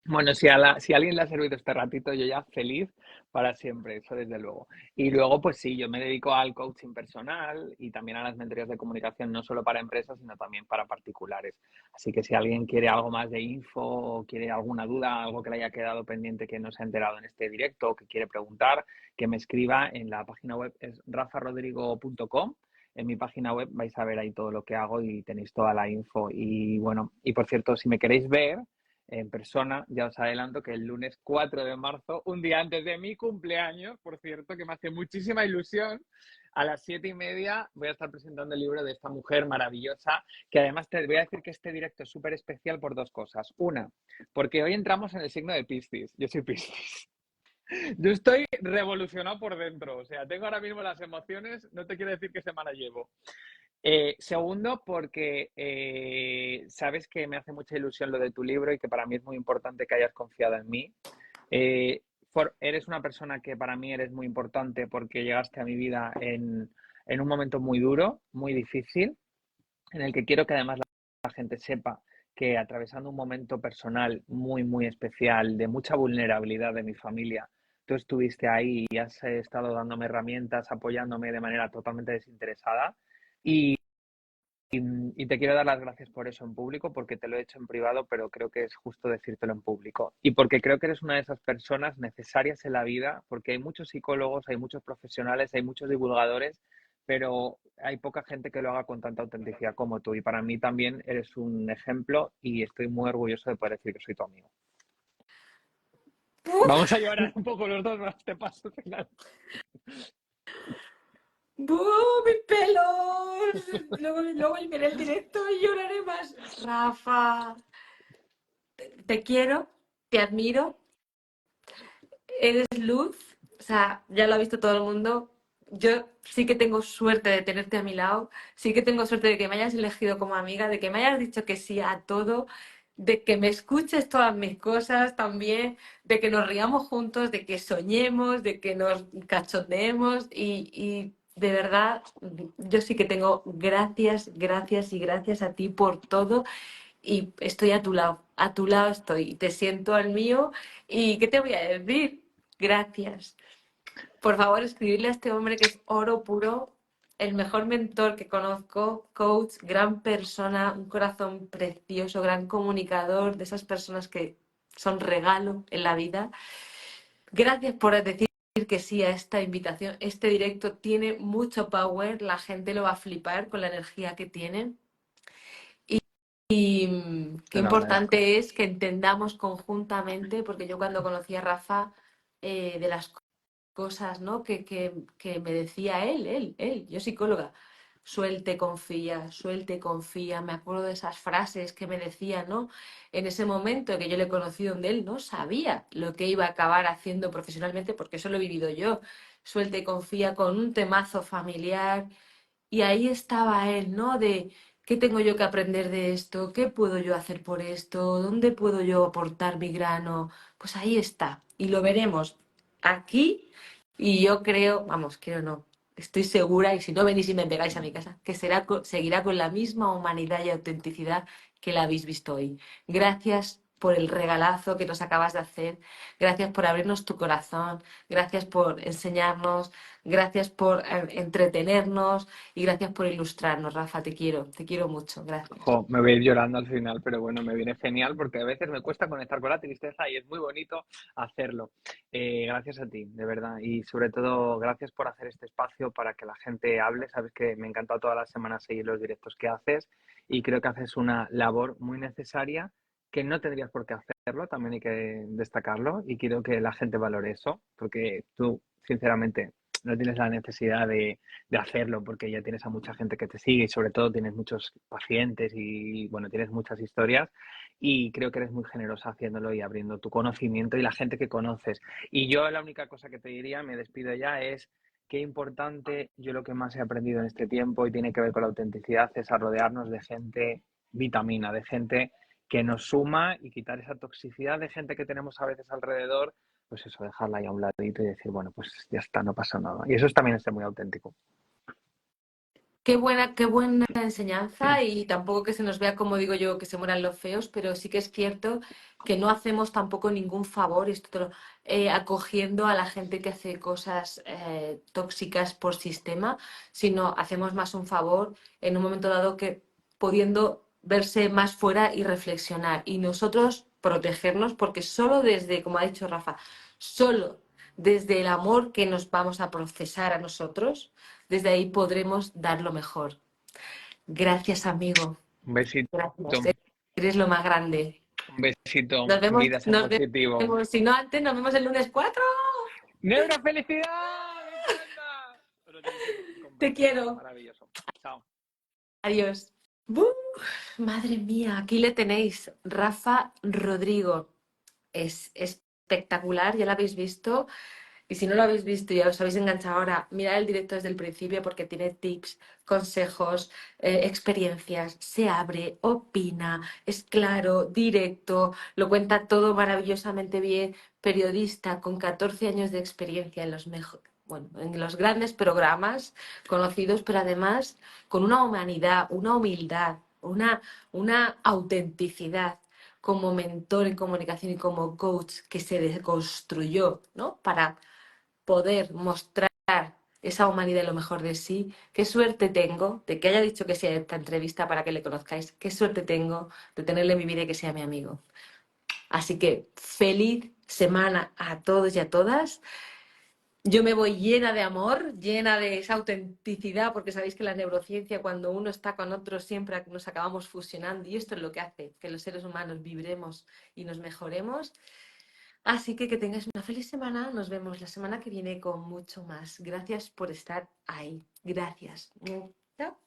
Bueno, si a alguien le ha servido este ratito, yo ya feliz para siempre, eso desde luego. Y luego, pues sí, yo me dedico al coaching personal y también a las mentorías de comunicación, no solo para empresas, sino también para particulares. Así que si alguien quiere algo más de info, o quiere alguna duda, algo que le haya quedado pendiente que no se ha enterado en este directo, o que quiere preguntar, que me escriba en la página web, es rafarodrigo.com. En mi página web vais a ver ahí todo lo que hago y tenéis toda la info. Y bueno, y por cierto, si me queréis ver en persona, ya os adelanto que el lunes 4 de marzo, un día antes de mi cumpleaños, por cierto, que me hace muchísima ilusión, a las 7:30 voy a estar presentando el libro de esta mujer maravillosa, que además te voy a decir que este directo es súper especial por dos cosas. Una, porque hoy entramos en el signo de Piscis. Yo soy Piscis. Yo estoy revolucionado por dentro, o sea, tengo ahora mismo las emociones, no te quiero decir qué semana llevo. Segundo, porque sabes que me hace mucha ilusión lo de tu libro y que para mí es muy importante que hayas confiado en mí. Eh, Eres una persona que para mí eres muy importante porque llegaste a mi vida en un momento muy duro, muy difícil, en el que quiero que además la gente sepa que atravesando un momento personal muy, muy especial, de mucha vulnerabilidad de mi familia, tú estuviste ahí y has estado dándome herramientas, apoyándome de manera totalmente desinteresada. Y y te quiero dar las gracias por eso en público, porque te lo he hecho en privado, pero creo que es justo decírtelo en público. Y porque creo que eres una de esas personas necesarias en la vida, porque hay muchos psicólogos, hay muchos profesionales, hay muchos divulgadores, pero hay poca gente que lo haga con tanta autenticidad como tú. Y para mí también eres un ejemplo y estoy muy orgulloso de poder decir que soy tu amigo. Vamos a llorar un poco los dos, más te paso al final. ¡Buh, mis pelos! Luego veré el directo y lloraré más. Rafa, te quiero, te admiro, eres luz, o sea, ya lo ha visto todo el mundo. Yo sí que tengo suerte de tenerte a mi lado, sí que tengo suerte de que me hayas elegido como amiga, de que me hayas dicho que sí a todo, de que me escuches todas mis cosas también, de que nos riamos juntos, de que soñemos, de que nos cachondeemos y de verdad, yo sí que tengo gracias, gracias y gracias a ti por todo y estoy a tu lado estoy, y te siento al mío y ¿qué te voy a decir? Gracias. Por favor, escribirle a este hombre que es oro puro, el mejor mentor que conozco, coach, gran persona, un corazón precioso, gran comunicador, de esas personas que son regalo en la vida. Gracias por decir que sí a esta invitación. Este directo tiene mucho power, la gente lo va a flipar con la energía que tiene. Y qué Te lo agradezco. importante es que entendamos conjuntamente, porque yo cuando conocí a Rafa, de las cosas, ¿no? Que me decía él, yo psicóloga, suelte, confía, me acuerdo de esas frases que me decía, ¿no? En ese momento que yo le conocí donde él no sabía lo que iba a acabar haciendo profesionalmente, porque eso lo he vivido yo, suelte, confía con un temazo familiar y ahí estaba él, ¿no? De qué tengo yo que aprender de esto, qué puedo yo hacer por esto, dónde puedo yo aportar mi grano. Pues ahí está. Y lo veremos aquí. Y yo creo, vamos, creo no. Estoy segura, y si no venís y me pegáis a mi casa, que seguirá con la misma humanidad y autenticidad que la habéis visto hoy. Gracias por el regalazo que nos acabas de hacer. Gracias por abrirnos tu corazón. Gracias por enseñarnos. Gracias por entretenernos y gracias por ilustrarnos, Rafa, te quiero mucho, gracias. Jo, me voy a ir llorando al final, pero bueno, me viene genial porque a veces me cuesta conectar con la tristeza y es muy bonito hacerlo. Gracias a ti, de verdad. Y sobre todo, gracias por hacer este espacio para que la gente hable. Sabes que me encanta todas las semanas seguir los directos que haces y creo que haces una labor muy necesaria que no tendrías por qué hacerlo, también hay que destacarlo y quiero que la gente valore eso porque tú, sinceramente, no tienes la necesidad de hacerlo porque ya tienes a mucha gente que te sigue y sobre todo tienes muchos pacientes y bueno, tienes muchas historias y creo que eres muy generosa haciéndolo y abriendo tu conocimiento y la gente que conoces. Y yo la única cosa que te diría, me despido ya, es qué importante, yo lo que más he aprendido en este tiempo y tiene que ver con la autenticidad es a rodearnos de gente vitamina, de gente que nos suma y quitar esa toxicidad de gente que tenemos a veces alrededor, pues eso, dejarla ahí a un ladito y decir, bueno, pues ya está, no pasa nada. Y eso es también ser muy auténtico. Qué buena enseñanza y tampoco que se nos vea, como digo yo, que se mueran los feos, pero sí que es cierto que no hacemos tampoco ningún favor, acogiendo a la gente que hace cosas tóxicas por sistema, sino hacemos más un favor en un momento dado que pudiendo verse más fuera y reflexionar. Y nosotros protegernos, porque solo desde, como ha dicho Rafa, solo desde el amor que nos vamos a procesar a nosotros, desde ahí podremos dar lo mejor. Gracias, amigo. Un besito, Gracias. Eres lo más grande. un besito. Nos vemos, Vida, ser nos positivo. vemos. Si no antes, nos vemos el lunes 4. ¡Neurofelicidad! ¡Me encanta! Pero tienes un Te completo. quiero. Maravilloso. Chao. Adiós. ¡Bú! Madre mía, aquí le tenéis. Rafa Rodrigo. Es espectacular, ya lo habéis visto. Y si no lo habéis visto y os habéis enganchado ahora, mirad el directo desde el principio porque tiene tips, consejos, experiencias, se abre, opina, es claro, directo, lo cuenta todo maravillosamente bien, periodista con 14 años de experiencia en bueno, en los grandes programas conocidos, pero además con una humanidad, una humildad, una autenticidad como mentor en comunicación y como coach que se deconstruyó, ¿no? Para poder mostrar esa humanidad y lo mejor de sí. Qué suerte tengo de que haya dicho que sea esta entrevista para que le conozcáis. Qué suerte tengo de tenerle en mi vida y que sea mi amigo. Así que feliz semana a todos y a todas. Yo me voy llena de amor, llena de esa autenticidad, porque sabéis que la neurociencia, cuando uno está con otro, siempre nos acabamos fusionando y esto es lo que hace que los seres humanos vibremos y nos mejoremos. Así que tengáis una feliz semana. Nos vemos la semana que viene con mucho más. Gracias por estar ahí. Gracias. Chao.